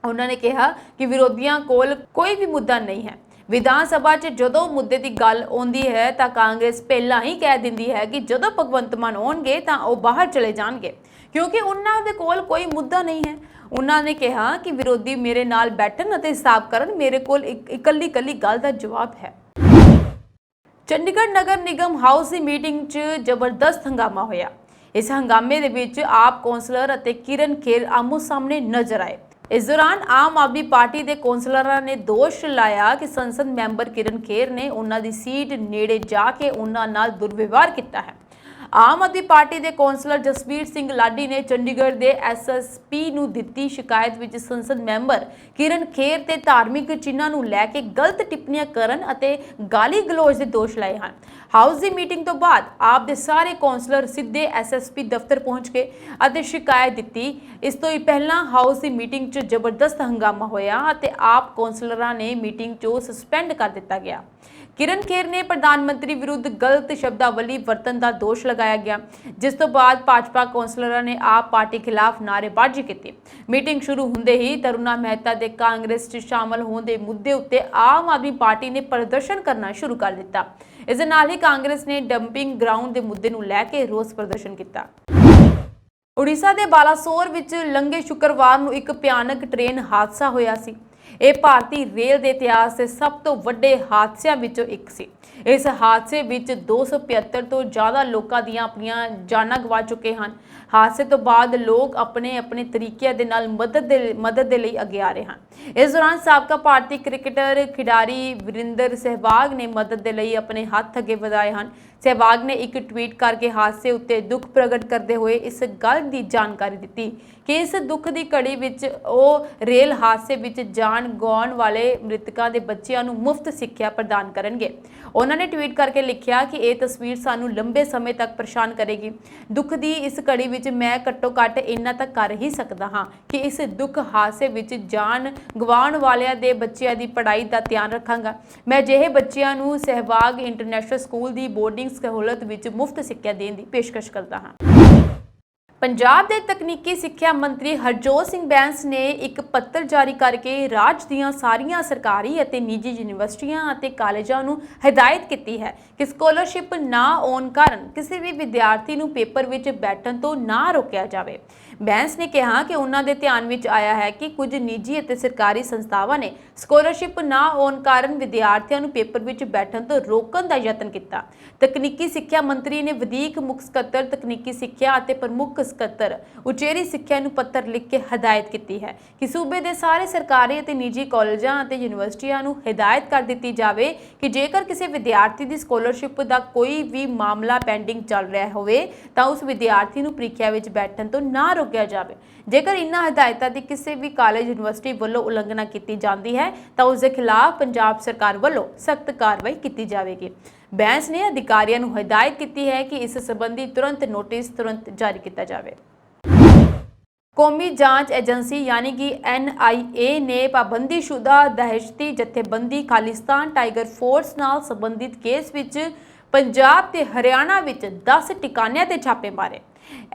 ਉਹਨਾਂ ਨੇ ਕਿਹਾ ਕਿ ਵਿਰੋਧੀਆਂ ਕੋਲ ਕੋਈ ਵੀ ਮੁੱਦਾ ਨਹੀਂ ਹੈ। ਵਿਧਾਨ ਸਭਾ 'ਚ ਜਦੋਂ ਮੁੱਦੇ ਦੀ ਗੱਲ ਆਉਂਦੀ ਹੈ ਤਾਂ ਕਾਂਗਰਸ ਪਹਿਲਾਂ ਹੀ ਕਹਿ ਦਿੰਦੀ ਹੈ ਕਿ ਜਦੋਂ ਭਗਵੰਤ ਮਾਨ ਆਉਣਗੇ ਤਾਂ ਉਹ ਬਾਹਰ ਚਲੇ ਜਾਣਗੇ, ਕਿਉਂਕਿ ਉਹਨਾਂ ਦੇ ਕੋਲ ਕੋਈ ਮੁੱਦਾ ਨਹੀਂ ਹੈ। ਉਹਨਾਂ ਨੇ ਕਿਹਾ ਕਿ ਵਿਰੋਧੀ ਮੇਰੇ ਨਾਲ ਬੈਠਣ ਅਤੇ ਹਿਸਾਬ ਕਰਨ, ਮੇਰੇ ਕੋਲ ਇਕੱਲੀ ਗੱਲ ਦਾ ਜਵਾਬ ਹੈ। ਚੰਡੀਗੜ੍ਹ ਨਗਰ ਨਿਗਮ ਹਾਊਸ ਦੀ ਮੀਟਿੰਗ 'ਚ ਜ਼ਬਰਦਸਤ ਹੰਗਾਮਾ ਹੋਇਆ। ਇਸ ਹੰਗਾਮੇ ਦੇ ਵਿੱਚ ਆਪ ਕੌਂਸਲਰ ਅਤੇ ਕਿਰਨ ਖੇਰ ਆਮੋ ਸਾਹਮਣੇ ਨਜ਼ਰ ਆਏ। ਇਸ ਦੌਰਾਨ ਆਮ ਆਦਮੀ ਪਾਰਟੀ ਦੇ ਕੌਂਸਲਰਾਂ ਨੇ ਦੋਸ਼ ਲਾਇਆ ਕਿ ਸੰਸਦ ਮੈਂਬਰ ਕਿਰਨ ਖੇਰ ਨੇ ਉਹਨਾਂ ਦੀ ਸੀਟ ਨੇੜੇ ਜਾ ਕੇ ਉਹਨਾਂ ਨਾਲ ਦੁਰਵਿਵਹਾਰ ਕੀਤਾ ਹੈ। ਆਮ ਆਦਮੀ ਪਾਰਟੀ ਦੇ ਕੌਂਸਲਰ ਜਸਵੀਰ ਸਿੰਘ ਲਾਡੀ ਨੇ ਚੰਡੀਗੜ੍ਹ ਦੇ ਐਸਐਸਪੀ ਨੂੰ ਦਿੱਤੀ ਸ਼ਿਕਾਇਤ ਵਿੱਚ ਸੰਸਦ ਮੈਂਬਰ ਕਿਰਨ ਖੇਰ ਤੇ ਧਾਰਮਿਕ ਚਿੰਨ੍ਹਾਂ ਨੂੰ ਲੈ ਕੇ ਗਲਤ ਟਿੱਪਣੀਆਂ ਕਰਨ ਅਤੇ ਗਾਲੀ ਗਲੋਚ ਦੇ ਦੋਸ਼ ਲਾਏ ਹਨ। ਹਾਊਸ ਦੀ ਮੀਟਿੰਗ ਤੋਂ ਬਾਅਦ ਆਪ ਦੇ ਸਾਰੇ ਕੌਂਸਲਰ ਸਿੱਧੇ ਐਸਐਸਪੀ ਦਫ਼ਤਰ ਪਹੁੰਚ ਗਏ ਅਤੇ ਸ਼ਿਕਾਇਤ ਦਿੱਤੀ। ਇਸ ਤੋਂ ਪਹਿਲਾਂ ਹਾਊਸ ਦੀ ਮੀਟਿੰਗ 'ਚ ਜ਼ਬਰਦਸਤ ਹੰਗਾਮਾ ਹੋਇਆ ਅਤੇ ਆਪ ਕੌਂਸਲਰਾਂ ਨੇ ਮੀਟਿੰਗ 'ਚੋਂ ਸਸਪੈਂਡ ਕਰ ਦਿੱਤਾ ਗਿਆ। ਕਿਰਨ ਖੇਰ ਨੇ ਪ੍ਰਧਾਨ ਮੰਤਰੀ ਵਿਰੁੱਧ ਗਲਤ ਸ਼ਬਦਾਵਲੀ ਵਰਤਣ ਦਾ ਦੋਸ਼ ਲਗਾਇਆ ਗਿਆ, ਜਿਸ ਤੋਂ ਬਾਅਦ ਭਾਜਪਾ ਕੌਂਸਲਰਾਂ ਨੇ ਆਪ ਪਾਰਟੀ ਖਿਲਾਫ ਨਾਅਰੇਬਾਜ਼ੀ ਕੀਤੀ। ਮੀਟਿੰਗ ਸ਼ੁਰੂ ਹੁੰਦੇ ਹੀ ਤਰੁਣਾ ਮਹਿਤਾ ਦੇ ਕਾਂਗਰਸ 'ਚ ਸ਼ਾਮਲ ਹੋਣ ਦੇ ਮੁੱਦੇ ਉੱਤੇ ਆਮ ਆਦਮੀ ਪਾਰਟੀ ਨੇ ਪ੍ਰਦਰਸ਼ਨ ਕਰਨਾ ਸ਼ੁਰੂ ਕਰ ਦਿੱਤਾ। ਇਸ ਦੇ ਨਾਲ ਹੀ ਕਾਂਗਰਸ ਨੇ ਡੰਪਿੰਗ ਗਰਾਊਂਡ ਦੇ ਮੁੱਦੇ ਨੂੰ ਲੈ ਕੇ ਰੋਸ ਪ੍ਰਦਰਸ਼ਨ ਕੀਤਾ। ਉੜੀਸਾ ਦੇ ਬਾਲਾਸੋਰ ਵਿੱਚ ਲੰਘੇ ਸ਼ੁੱਕਰਵਾਰ ਨੂੰ ਇੱਕ ਭਿਆਨਕ ਟ੍ਰੇਨ ਹਾਦਸਾ ਹੋਇਆ ਸੀ। ਇਹ ਭਾਰਤੀ ਰੇਲ ਦੇ ਇਤਿਹਾਸ ਦੇ ਸਭ ਤੋਂ ਵੱਡੇ ਹਾਦਸਿਆਂ ਵਿੱਚੋਂ ਇੱਕ ਸੀ। ਇਸ ਹਾਦਸੇ ਵਿੱਚ 275 ਤੋਂ ਜ਼ਿਆਦਾ ਲੋਕਾਂ ਦੀਆਂ ਆਪਣੀਆਂ ਜਾਨਾਂ ਗਵਾ ਚੁੱਕੇ ਹਨ। ਹਾਦਸੇ ਤੋਂ ਬਾਅਦ ਲੋਕ ਆਪਣੇ ਤਰੀਕਿਆਂ ਦੇ ਨਾਲ ਮਦਦ ਦੇ ਲਈ ਅੱਗੇ ਆ ਰਹੇ ਹਨ। ਇਸ ਦੌਰਾਨ ਸਾਬਕਾ ਭਾਰਤੀ ਕ੍ਰਿਕਟਰ ਖਿਡਾਰੀ ਵਿਰਿੰਦਰ ਸਹਿਵਾਗ ਨੇ ਮਦਦ ਦੇ ਲਈ ਆਪਣੇ ਹੱਥ ਅੱਗੇ ਵਧਾਏ ਹਨ। ਸਹਿਵਾਗ ਨੇ ਇੱਕ ਟਵੀਟ ਕਰਕੇ ਹਾਦਸੇ ਉੱਤੇ ਦੁੱਖ ਪ੍ਰਗਟ ਕਰਦੇ ਹੋਏ ਇਸ ਗੱਲ ਦੀ ਜਾਣਕਾਰੀ ਦਿੱਤੀ ਕਿ ਇਸ ਦੁੱਖ ਦੀ ਘੜੀ ਵਿੱਚ ਉਹ ਰੇਲ ਹਾਦਸੇ ਵਿੱਚ ਜਾਨ ਗਵਾਉਣ ਵਾਲੇ ਮ੍ਰਿਤਕਾਂ ਦੇ ਬੱਚਿਆਂ ਨੂੰ ਮੁਫਤ ਸਿੱਖਿਆ ਪ੍ਰਦਾਨ ਕਰਨਗੇ। ਉਹਨਾਂ ਨੇ ਟਵੀਟ ਕਰਕੇ ਲਿਖਿਆ ਕਿ ਇਹ ਤਸਵੀਰ ਸਾਨੂੰ ਲੰਬੇ ਸਮੇਂ ਤੱਕ ਪਰੇਸ਼ਾਨ ਕਰੇਗੀ। ਦੁੱਖ ਦੀ ਇਸ ਘੜੀ ਵਿੱਚ ਮੈਂ ਘੱਟੋ ਘੱਟ ਇੰਨਾ ਤੱਕ ਕਰ ਹੀ ਸਕਦਾ ਹਾਂ ਕਿ ਇਸ ਦੁੱਖ ਹਾਦਸੇ ਵਿੱਚ ਜਾਨ ਗਵਾਉਣ ਵਾਲਿਆਂ ਦੇ ਬੱਚਿਆਂ ਦੀ ਪੜ੍ਹਾਈ ਦਾ ਧਿਆਨ ਰੱਖਾਂਗਾ। ਮੈਂ ਅਜਿਹੇ ਬੱਚਿਆਂ ਨੂੰ ਸਹਿਵਾਗ ਇੰਟਰਨੈਸ਼ਨਲ ਸਕੂਲ ਦੀ ਬੋਰਡਿੰਗ ਸਹੂਲਤ ਵਿੱਚ ਮੁਫਤ ਸਿੱਖਿਆ ਦੇਣ ਦੀ ਪੇਸ਼ਕਸ਼ ਕਰਦਾ ਹਾਂ। ਪੰਜਾਬ ਦੇ ਤਕਨੀਕੀ ਸਿੱਖਿਆ ਮੰਤਰੀ ਹਰਜੋਤ ਸਿੰਘ ਬੈਂਸ ਨੇ ਇੱਕ ਪੱਤਰ ਜਾਰੀ ਕਰਕੇ ਰਾਜ ਦੀਆਂ ਸਾਰੀਆਂ ਸਰਕਾਰੀ ਅਤੇ ਨਿੱਜੀ ਯੂਨੀਵਰਸਿਟੀਆਂ ਅਤੇ ਕਾਲਜਾਂ ਨੂੰ ਹਦਾਇਤ ਕੀਤੀ ਹੈ ਕਿ ਸਕਾਲਰਸ਼ਿਪ ਨਾ ਆਉਣ ਕਾਰਨ ਕਿਸੇ ਵੀ ਵਿਦਿਆਰਥੀ ਨੂੰ ਪੇਪਰ ਵਿੱਚ ਬੈਠਣ ਤੋਂ ਨਾ ਰੋਕਿਆ ਜਾਵੇ। ਬੈਂਸ ਨੇ ਕਿਹਾ ਕਿ ਉਹਨਾਂ ਦੇ ਧਿਆਨ ਵਿੱਚ ਆਇਆ ਹੈ ਕਿ ਕੁਝ ਨਿੱਜੀ ਅਤੇ ਸਰਕਾਰੀ ਸੰਸਥਾਵਾਂ ਨੇ ਸਕਾਲਰਸ਼ਿਪ ਨਾ ਆਉਣ ਕਾਰਨ ਵਿਦਿਆਰਥੀਆਂ ਨੂੰ ਪੇਪਰ ਵਿੱਚ ਬੈਠਣ ਤੋਂ ਰੋਕਣ ਦਾ ਯਤਨ ਕੀਤਾ। ਤਕਨੀਕੀ ਸਿੱਖਿਆ ਮੰਤਰੀ ਨੇ ਵਧੀਕ ਮੁੱਖ ਸਕੱਤਰ ਤਕਨੀਕੀ ਸਿੱਖਿਆ ਅਤੇ ਪ੍ਰਮੁੱਖ ਸਕੱਤਰ ਉਚੇਰੀ ਸਿੱਖਿਆ ਨੂੰ ਪੱਤਰ ਲਿਖ ਕੇ ਹਦਾਇਤ ਕੀਤੀ ਹੈ ਕਿ ਸੂਬੇ ਦੇ ਸਾਰੇ ਸਰਕਾਰੀ ਅਤੇ ਨਿੱਜੀ ਕਾਲਜਾਂ ਅਤੇ ਯੂਨੀਵਰਸਿਟੀਆਂ ਨੂੰ ਹਦਾਇਤ ਕਰ ਦਿੱਤੀ ਜਾਵੇ ਕਿ ਜੇਕਰ ਕਿਸੇ ਵਿਦਿਆਰਥੀ ਦੀ ਸਕਾਲਰਸ਼ਿਪ ਦਾ ਕੋਈ ਵੀ ਮਾਮਲਾ ਪੈਂਡਿੰਗ ਚੱਲ ਰਿਹਾ ਹੋਵੇ ਤਾਂ ਉਸ ਵਿਦਿਆਰਥੀ ਨੂੰ ਪ੍ਰੀਖਿਆ ਵਿੱਚ ਬੈਠਣ ਤੋਂ ਨਾ ਰੋਕਿਆ ਜਾਵੇ। ਜੇਕਰ ਇਨ੍ਹਾਂ ਹਦਾਇਤਾਂ ਦੀ ਕਿਸੇ ਵੀ ਕਾਲਜ ਯੂਨੀਵਰਸਿਟੀ ਵੱਲੋਂ ਉਲੰਘਣਾ ਕੀਤੀ ਜਾਂਦੀ ਹੈ ਤਾਂ ਉਸ ਦੇ ਖਿਲਾਫ ਪੰਜਾਬ ਸਰਕਾਰ ਵੱਲੋਂ ਸਖਤ ਕਾਰਵਾਈ ਕੀਤੀ ਜਾਵੇਗੀ। ਬੈਂਸ ਨੇ ਅਧਿਕਾਰੀਆਂ ਨੂੰ ਹਦਾਇਤ ਕੀਤੀ ਹੈ ਕਿ ਇਸ ਸੰਬੰਧੀ ਤੁਰੰਤ ਨੋਟਿਸ ਜਾਰੀ ਕੀਤਾ ਜਾਵੇ। ਕੌਮੀ ਜਾਂਚ ਏਜੰਸੀ यानी कि NIA ने पाबंदीशुदा दहशती जथेबंदी खालिस्तान टाइगर फोर्स नाल संबंधित केस विच पंजाब ते हरियाणा विच 10 ठिकानिਆਂ ਤੇ ਛਾਪੇ ਮਾਰੇ।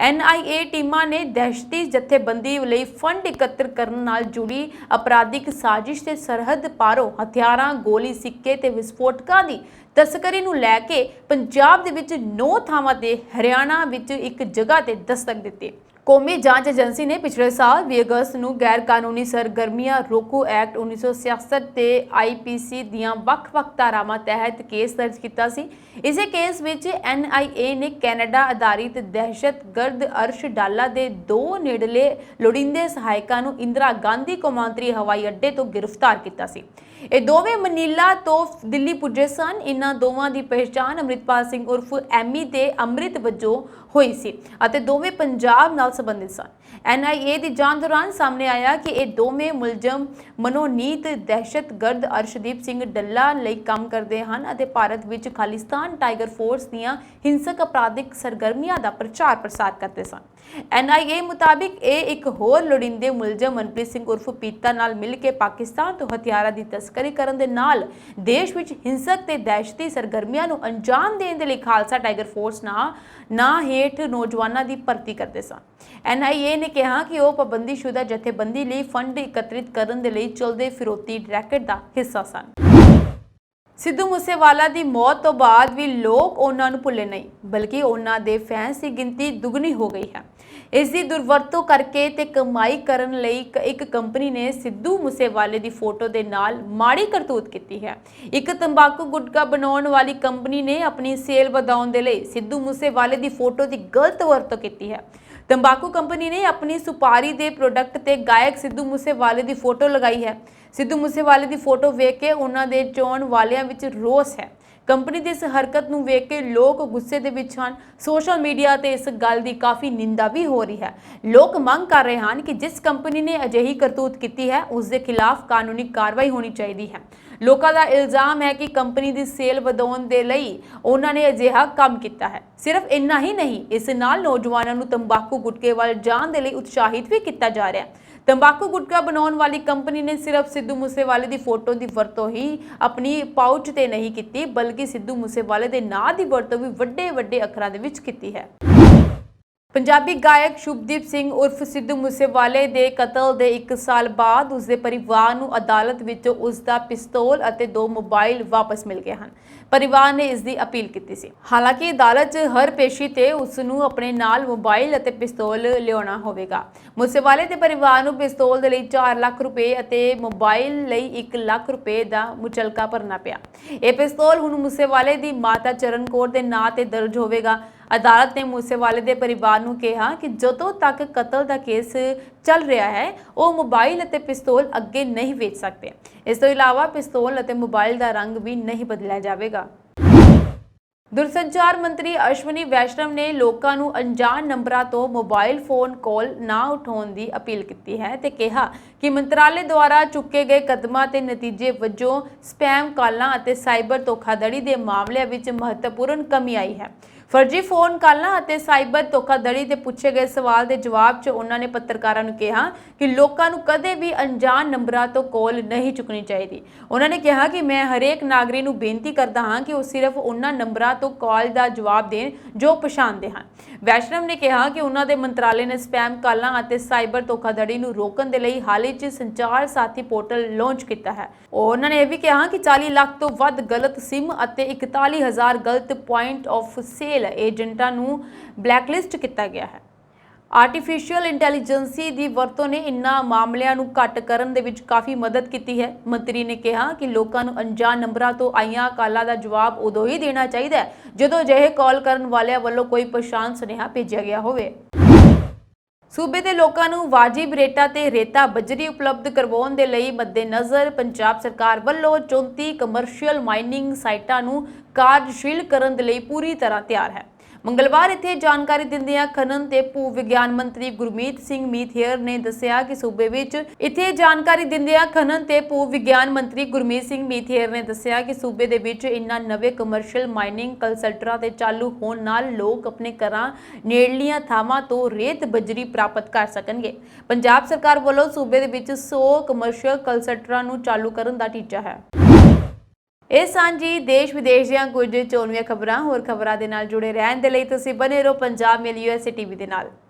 NIA ਟੀਮਾਂ ਨੇ ਦਹਿਸ਼ਤੀ ਜਥੇਬੰਦੀ ਲਈ ਫੰਡ ਇਕੱਤਰ ਕਰਨ ਨਾਲ ਜੁੜੀ ਅਪਰਾਧਿਕ ਸਾਜ਼ਿਸ਼ ਤੇ ਸਰਹੱਦ ਪਾਰੋਂ ਹਥਿਆਰਾਂ, ਗੋਲੀ, ਸਿੱਕੇ ਤੇ ਵਿਸਫੋਟਕਾਂ ਦੀ ਤਸਕਰੀ ਨੂੰ ਲੈ ਕੇ ਪੰਜਾਬ ਦੇ ਵਿੱਚ 9 ਥਾਵਾਂ ਤੇ ਹਰਿਆਣਾ ਵਿੱਚ ਇੱਕ ਜਗ੍ਹਾ ਤੇ ਦਸਤਕ ਦਿੱਤੀ। ਕੌਮੀ ਜਾਂਚ ਏਜੰਸੀ ਨੇ ਪਿਛਲੇ ਸਾਲ 20 ਅਗਸਤ ਨੂੰ ਗੈਰ ਕਾਨੂੰਨੀ ਸਰਗਰਮੀਆਂ ਰੋਕੂ ਐਕਟ 1966 ਤੇ IPC ਦੀਆਂ ਵੱਖ-ਵੱਖ ਧਾਰਾਵਾਂ ਤਹਿਤ ਕੇਸ ਦਰਜ ਕੀਤਾ ਸੀ। ਇਸੇ ਕੇਸ ਵਿੱਚ NIA ਨੇ ਕੈਨੇਡਾ ਆਧਾਰਿਤ ਦਹਿਸ਼ਤਗਰਦ ਅਰਸ਼ ਡਾਲਾ ਦੇ 2 ਨੇੜਲੇ ਲੋੜੀਂਦੇ ਸਹਾਇਕਾਂ ਨੂੰ ਇੰਦਰਾ ਗਾਂਧੀ ਕੌਮਾਂਤਰੀ ਹਵਾਈ ਅੱਡੇ ਤੋਂ ਗ੍ਰਿਫਤਾਰ ਕੀਤਾ ਸੀ। ਇਹ ਦੋਵੇਂ ਮਨੀਲਾ ਤੋਂ ਦਿੱਲੀ ਪੁੱਜੇ ਸਨ। ਇਨ੍ਹਾਂ ਦੋਵਾਂ ਦੀ ਪਹਿਚਾਣ ਅੰਮ੍ਰਿਤਪਾਲ ਸਿੰਘ ਉਰਫ ਐਮੀ ਤੇ ਅੰਮ੍ਰਿਤ ਵਜੋਂ ਹੋਈ ਸੀ ਅਤੇ ਦੋਵੇਂ ਪੰਜਾਬ ਨਾਲ ਸੰਬੰਧਿਤ ਸਨ। NIA ਦੀ ਜਾਂਚ ਦੌਰਾਨ ਸਾਹਮਣੇ ਆਇਆ ਕਿ ਇਹ ਦੋਵੇਂ ਮੁਲਜ਼ਮ ਮਨੋਨੀਤ ਦਹਿਸ਼ਤਗਰਦ ਅਰਸ਼ਦੀਪ ਸਿੰਘ ਡੱਲਾ ਲਈ ਕੰਮ ਕਰਦੇ ਹਨ ਅਤੇ ਭਾਰਤ ਵਿੱਚ ਖਾਲਿਸਤਾਨ ਟਾਈਗਰ ਫੋਰਸ ਦੀਆਂ ਹਿੰਸਕ ਅਪਰਾਧਿਕ ਸਰਗਰਮੀਆਂ ਦਾ ਪ੍ਰਚਾਰ ਪ੍ਰਸਾਰ ਕਰਦੇ ਸਨ। NIA ਮੁਤਾਬਿਕ ਇਹ ਇੱਕ ਹੋਰ ਲੋੜੀਂਦੇ ਮੁਲਜ਼ਮ ਮਨਪ੍ਰੀਤ ਸਿੰਘ ਉਰਫ ਪੀਤਾ ਨਾਲ ਮਿਲ ਕੇ ਪਾਕਿਸਤਾਨ ਤੋਂ ਹਥਿਆਰਾਂ ਦੀ ਤਸਕਰੀ ਕਰਨ ਦੇ ਨਾਲ ਦੇਸ਼ ਵਿੱਚ ਹਿੰਸਕ ਤੇ ਦਹਿਸ਼ਤੀ ਸਰਗਰਮੀਆਂ ਨੂੰ ਅੰਜਾਮ ਦੇਣ ਦੇ ਲਈ ਖਾਲਸਾ ਟਾਈਗਰ ਫੋਰਸ ਨਾਂ ਹੇਠ ਨੌਜਵਾਨਾਂ ਦੀ ਭਰਤੀ ਕਰਦੇ ਸਨ। NIA ਨੇ ਕਿਹਾ ਕਿ ਉਹ ਪਾਬੰਦੀਸ਼ੁਦਾ ਜਥੇਬੰਦੀ ਲਈ ਫੰਡ ਇਕੱਤਰਿਤ ਕਰਨ ਦੇ ਲਈ ਚਲਦੇ ਫਿਰੌਤੀ ਰੈਕਟ ਦਾ ਹਿੱਸਾ ਸਨ। ਸਿੱਧੂ ਮੂਸੇਵਾਲਾ ਦੀ ਮੌਤ ਤੋਂ ਬਾਅਦ ਵੀ ਲੋਕ ਉਹਨਾਂ ਨੂੰ ਭੁੱਲੇ ਨਹੀਂ, ਬਲਕਿ ਉਹਨਾਂ ਦੇ ਫੈਨਸ ਦੀ ਗਿਣਤੀ ਦੁੱਗਣੀ ਹੋ ਗਈ ਹੈ। ਇਸ ਦੀ ਦੁਰਵਰਤੋਂ ਕਰਕੇ ਤੇ ਕਮਾਈ ਕਰਨ ਲਈ ਇੱਕ ਕੰਪਨੀ ਨੇ ਸਿੱਧੂ ਮੂਸੇਵਾਲੇ ਦੀ ਫੋਟੋ ਦੇ ਨਾਲ ਮਾੜੀ ਕਰਤੂਤ ਕੀਤੀ ਹੈ। ਇੱਕ ਤੰਬਾਕੂ ਗੁਟਕਾ ਬਣਾਉਣ ਵਾਲੀ ਕੰਪਨੀ ਨੇ ਆਪਣੀ ਸੇਲ ਵਧਾਉਣ ਦੇ ਲਈ ਸਿੱਧੂ ਮੂਸੇਵਾਲੇ ਦੀ ਫੋਟੋ ਦੀ ਗਲਤ ਵਰਤੋਂ ਕੀਤੀ ਹੈ। ਤੰਬਾਕੂ ਕੰਪਨੀ ਨੇ ਆਪਣੀ ਸੁਪਾਰੀ ਦੇ ਪ੍ਰੋਡਕਟ ਤੇ ਗਾਇਕ ਸਿੱਧੂ ਮੂਸੇਵਾਲੇ ਦੀ ਫੋਟੋ ਲਗਾਈ ਹੈ। ਸਿੱਧੂ ਮੂਸੇਵਾਲੇ ਦੀ ਫੋਟੋ ਵੇਖ ਕੇ ਉਹਨਾਂ ਦੇ ਚਾਹਣ ਵਾਲਿਆਂ ਵਿੱਚ ਰੋਸ ਹੈ। ਕੰਪਨੀ ਦੀ ਇਸ ਹਰਕਤ ਨੂੰ ਵੇਖ ਕੇ ਲੋਕ ਗੁੱਸੇ ਦੇ ਵਿੱਚ ਹਨ। ਸੋਸ਼ਲ ਮੀਡੀਆ ਤੇ ਇਸ ਗੱਲ ਦੀ ਕਾਫੀ ਨਿੰਦਾ ਵੀ ਹੋ ਰਹੀ ਹੈ। ਲੋਕ ਮੰਗ ਕਰ ਰਹੇ ਹਨ ਕਿ ਜਿਸ ਕੰਪਨੀ ਨੇ ਅਜਿਹੀ ਕਰਤੂਤ ਕੀਤੀ ਹੈ ਉਸ ਦੇ ਖਿਲਾਫ ਕਾਨੂੰਨੀ ਕਾਰਵਾਈ ਹੋਣੀ ਚਾਹੀਦੀ ਹੈ। ਲੋਕਾਂ ਦਾ ਇਲਜ਼ਾਮ ਹੈ ਕਿ ਕੰਪਨੀ ਦੀ ਸੇਲ ਵਧਾਉਣ ਦੇ ਲਈ ਉਹਨਾਂ ਨੇ ਅਜਿਹਾ ਕੰਮ ਕੀਤਾ ਹੈ। ਸਿਰਫ ਇੰਨਾ ਹੀ ਨਹੀਂ, ਇਸ ਨਾਲ ਨੌਜਵਾਨਾਂ ਨੂੰ ਤੰਬਾਕੂ ਗੁਟਕੇ ਵੱਲ ਜਾਣ ਦੇ ਲਈ ਉਤਸ਼ਾਹਿਤ ਵੀ ਕੀਤਾ ਜਾ ਰਿਹਾ ਹੈ। ਤੰਬਾਕੂ ਗੁਟਕਾ ਬਣਾਉਣ ਵਾਲੀ ਕੰਪਨੀ ਨੇ ਸਿਰਫ ਸਿੱਧੂ ਮੂਸੇਵਾਲੇ ਦੀ ਫੋਟੋ ਦੀ ਵਰਤੋਂ ਹੀ ਆਪਣੀ ਪਾਊਚ ਤੇ ਨਹੀਂ ਕੀਤੀ, ਬਲਕਿ ਸਿੱਧੂ ਮੂਸੇਵਾਲੇ ਦੇ ਨਾਂ ਦੀ ਵਰਤੋਂ ਵੀ ਵੱਡੇ ਅੱਖਰਾਂ ਦੇ ਵਿੱਚ ਕੀਤੀ ਹੈ। ਪੰਜਾਬੀ ਗਾਇਕ ਸ਼ੁਭਦੀਪ ਸਿੰਘ ਉਰਫ ਸਿੱਧੂ ਮੂਸੇਵਾਲੇ ਦੇ ਕਤਲ ਦੇ 1 ਸਾਲ ਬਾਅਦ ਉਸਦੇ ਪਰਿਵਾਰ ਨੂੰ ਅਦਾਲਤ ਵਿੱਚੋਂ ਉਸਦਾ ਪਿਸਤੌਲ ਅਤੇ 2 ਮੋਬਾਈਲ ਵਾਪਸ ਮਿਲ ਗਏ ਹਨ। ਪਰਿਵਾਰ ਨੇ ਇਸ ਦੀ ਅਪੀਲ ਕੀਤੀ ਸੀ। ਹਾਲਾਂਕਿ ਅਦਾਲਤ 'ਚ ਹਰ ਪੇਸ਼ੀ ਤੇ ਉਸ ਨੂੰ ਆਪਣੇ ਨਾਲ ਮੋਬਾਈਲ ਅਤੇ ਪਿਸਤੌਲ ਲਿਆਉਣਾ ਹੋਵੇਗਾ। ਮੂਸੇਵਾਲੇ ਦੇ ਪਰਿਵਾਰ ਨੂੰ ਪਿਸਤੌਲ ਦੇ ਲਈ 4 ਲੱਖ ਰੁਪਏ ਅਤੇ ਮੋਬਾਈਲ ਲਈ 1 ਲੱਖ ਰੁਪਏ ਦਾ ਮੁਚਲਕਾ ਭਰਨਾ ਪਿਆ। ਇਹ ਪਿਸਤੌਲ ਹੁਣ ਮੂਸੇਵਾਲੇ ਦੀ ਮਾਤਾ ਚਰਨ ਕੌਰ ਦੇ ਨਾਂ ਤੇ ਦਰਜ ਹੋਵੇਗਾ। ਅਦਾਲਤ ਨੇ ਮੂਸੇਵਾਲੇ ਦੇ ਪਰਿਵਾਰ ਨੂੰ ਕਿਹਾ ਕਿ ਜਦੋਂ ਤੱਕ ਕਤਲ ਦਾ ਕੇਸ ਚੱਲ ਰਿਹਾ ਹੈ ਉਹ ਮੋਬਾਈਲ ਅਤੇ ਪਿਸਤੌਲ ਅੱਗੇ ਨਹੀਂ ਵੇਚ ਸਕਦੇ। ਇਸ ਤੋਂ ਇਲਾਵਾ ਪਿਸਤੌਲ ਅਤੇ ਮੋਬਾਈਲ ਦਾ ਰੰਗ ਵੀ ਨਹੀਂ ਬਦਲਿਆ ਜਾਵੇਗਾ। ਦੂਰਸੰਚਾਰ ਮੰਤਰੀ ਅਸ਼ਵਨੀ ਵੈਸ਼ਨਵ ਨੇ ਲੋਕਾਂ ਨੂੰ ਅਣਜਾਣ ਨੰਬਰਾਂ ਤੋਂ ਮੋਬਾਈਲ ਫੋਨ ਕਾਲ ਨਾ ਉਠਾਉਣ ਦੀ ਅਪੀਲ ਕੀਤੀ ਹੈ ਤੇ ਕਿਹਾ ਕਿ ਮੰਤਰਾਲੇ ਦੁਆਰਾ ਚੁੱਕੇ ਗਏ ਕਦਮਾਂ ਤੇ ਨਤੀਜੇ ਵਜੋਂ ਸਪੈਮ ਕਾਲਾਂ ਅਤੇ ਸਾਈਬਰ ਧੋਖਾਧੜੀ ਦੇ ਮਾਮਲਿਆਂ ਵਿੱਚ ਮਹੱਤਵਪੂਰਨ ਕਮੀ ਆਈ ਹੈ। ਫਰਜ਼ੀ ਫੋਨ ਕਾਲਾਂ ਅਤੇ ਸਾਈਬਰ ਧੋਖਾਧੜੀ ਦੇ ਪੁੱਛੇ ਗਏ ਸਵਾਲ ਦੇ ਜਵਾਬ 'ਚ ਉਹਨਾਂ ਨੇ ਪੱਤਰਕਾਰਾਂ ਨੂੰ ਕਿਹਾ ਕਿ ਲੋਕਾਂ ਨੂੰ ਕਦੇ ਵੀ ਅਣਜਾਣ ਨੰਬਰਾਂ ਤੋਂ ਕਾਲ ਨਹੀਂ ਚੁੱਕਣੀ ਚਾਹੀਦੀ। ਉਹਨਾਂ ਨੇ ਕਿਹਾ ਕਿ ਮੈਂ ਹਰੇਕ ਨਾਗਰਿਕ ਨੂੰ ਬੇਨਤੀ ਕਰਦਾ ਹਾਂ ਕਿ ਉਹ ਸਿਰਫ ਉਹਨਾਂ ਨੰਬਰਾਂ ਤੋਂ ਕਾਲ ਦਾ ਜਵਾਬ ਦੇਣ ਜੋ ਪਛਾਣਦੇ ਹਨ। ਵੈਸ਼ਨਵ ਨੇ ਕਿਹਾ ਕਿ ਉਹਨਾਂ ਦੇ ਮੰਤਰਾਲੇ ਨੇ ਸਪੈਮ ਕਾਲਾਂ ਅਤੇ ਸਾਈਬਰ ਧੋਖਾਧੜੀ ਨੂੰ ਰੋਕਣ ਦੇ ਲਈ ਹਾਲ ਹੀ 'ਚ ਸੰਚਾਰ ਸਾਥੀ ਪੋਰਟਲ ਲਾਂਚ ਕੀਤਾ ਹੈ। ਉਹਨਾਂ ਨੇ ਇਹ ਵੀ ਕਿਹਾ ਕਿ 40 ਲੱਖ ਤੋਂ ਵੱਧ ਗਲਤ ਸਿਮ ਅਤੇ 41,000 ਗਲਤ ਪੁਆਇੰਟ ਆਫ ਸੇਲ ਏਜੰਟਾਂ ਨੂੰ ਬਲੈਕਲਿਸਟ ਕੀਤਾ ਗਿਆ ਹੈ। ਆਰਟੀਫੀਸ਼ੀਅਲ ਇੰਟੈਲੀਜੈਂਸੀ ਦੀ ਵਰਤੋਂ ਨੇ ਇਨ੍ਹਾਂ ਮਾਮਲਿਆਂ ਨੂੰ ਘੱਟ ਕਰਨ ਦੇ ਵਿੱਚ ਕਾਫੀ ਮਦਦ ਕੀਤੀ ਹੈ। ਮੰਤਰੀ ਨੇ ਕਿਹਾ ਕਿ ਲੋਕਾਂ ਨੂੰ ਅਣਜਾਣ ਨੰਬਰਾਂ ਤੋਂ ਆਈਆਂ ਕਾਲਾਂ ਦਾ ਜਵਾਬ ਉਦੋਂ ਹੀ ਦੇਣਾ ਚਾਹੀਦਾ ਹੈ ਜਦੋਂ ਅਜਿਹੇ ਕਾਲ ਕਰਨ ਵਾਲਿਆਂ ਵੱਲੋਂ ਕੋਈ ਪਛਾਣ ਸੁਨੇਹਾ ਭੇਜਿਆ ਗਿਆ ਹੋਵੇ। ਸੂਬੇ ਦੇ ਲੋਕਾਂ ਨੂੰ ਵਾਜਿਬ ਰੇਟਾਂ ਤੇ ਰੇਤਾ ਬਜਰੀ ਉਪਲਬਧ ਕਰਵਾਉਣ ਦੇ ਲਈ ਮੱਦੇਨਜ਼ਰ ਪੰਜਾਬ ਸਰਕਾਰ ਵੱਲੋਂ 34 ਕਮਰਸ਼ੀਅਲ ਮਾਈਨਿੰਗ ਸਾਈਟਾਂ ਨੂੰ ਕਾਰਜਸ਼ੀਲ ਕਰਨ ਦੇ ਲਈ ਪੂਰੀ ਤਰ੍ਹਾਂ ਤਿਆਰ ਹੈ। ਮੰਗਲਵਾਰ ਇੱਥੇ ਜਾਣਕਾਰੀ ਦਿੰਦਿਆਂ ਖਨਨ ਤੇ ਭੂ ਵਿਗਿਆਨ ਮੰਤਰੀ ਗੁਰਮੀਤ ਸਿੰਘ ਮੀਥੇਰ ਨੇ ਦੱਸਿਆ ਕਿ ਸੂਬੇ ਵਿੱਚ ਸੂਬੇ ਦੇ ਵਿੱਚ ਇਨ੍ਹਾਂ ਨਵੇਂ ਕਮਰਸ਼ੀਅਲ ਮਾਈਨਿੰਗ ਕਲਸਟਰਾਂ ਤੇ ਚਾਲੂ ਹੋਣ ਨਾਲ ਲੋਕ ਆਪਣੇ ਘਰਾਂ ਨੇੜਲੀਆਂ ਥਾਵਾਂ ਤੋਂ ਰੇਤ ਬਜਰੀ ਪ੍ਰਾਪਤ ਕਰ ਸਕਣਗੇ। ਪੰਜਾਬ ਸਰਕਾਰ ਵੱਲੋਂ ਸੂਬੇ ਦੇ ਵਿੱਚ 100 ਕਮਰਸ਼ੀਅਲ ਕਲਸਟਰਾਂ ਨੂੰ ਚਾਲੂ ਕਰਨ ਦਾ ਟੀਚਾ ਹੈ। ਇਹ ਸਾਂਝੀ ਦੇਸ਼ ਵਿਦੇਸ਼ ਦੀਆਂ ਕੁਝ ਚੋਣਵੀਆਂ ਖਬਰਾਂ ਹੋਰ ਖਬਰਾਂ ਦੇ ਨਾਲ ਜੁੜੇ ਰਹਿਣ ਦੇ ਲਈ ਤੁਸੀਂ ਬਨੇ ਰਹੋ ਪੰਜਾਬ ਮੇਲ USA TV ਦੇ ਨਾਲ।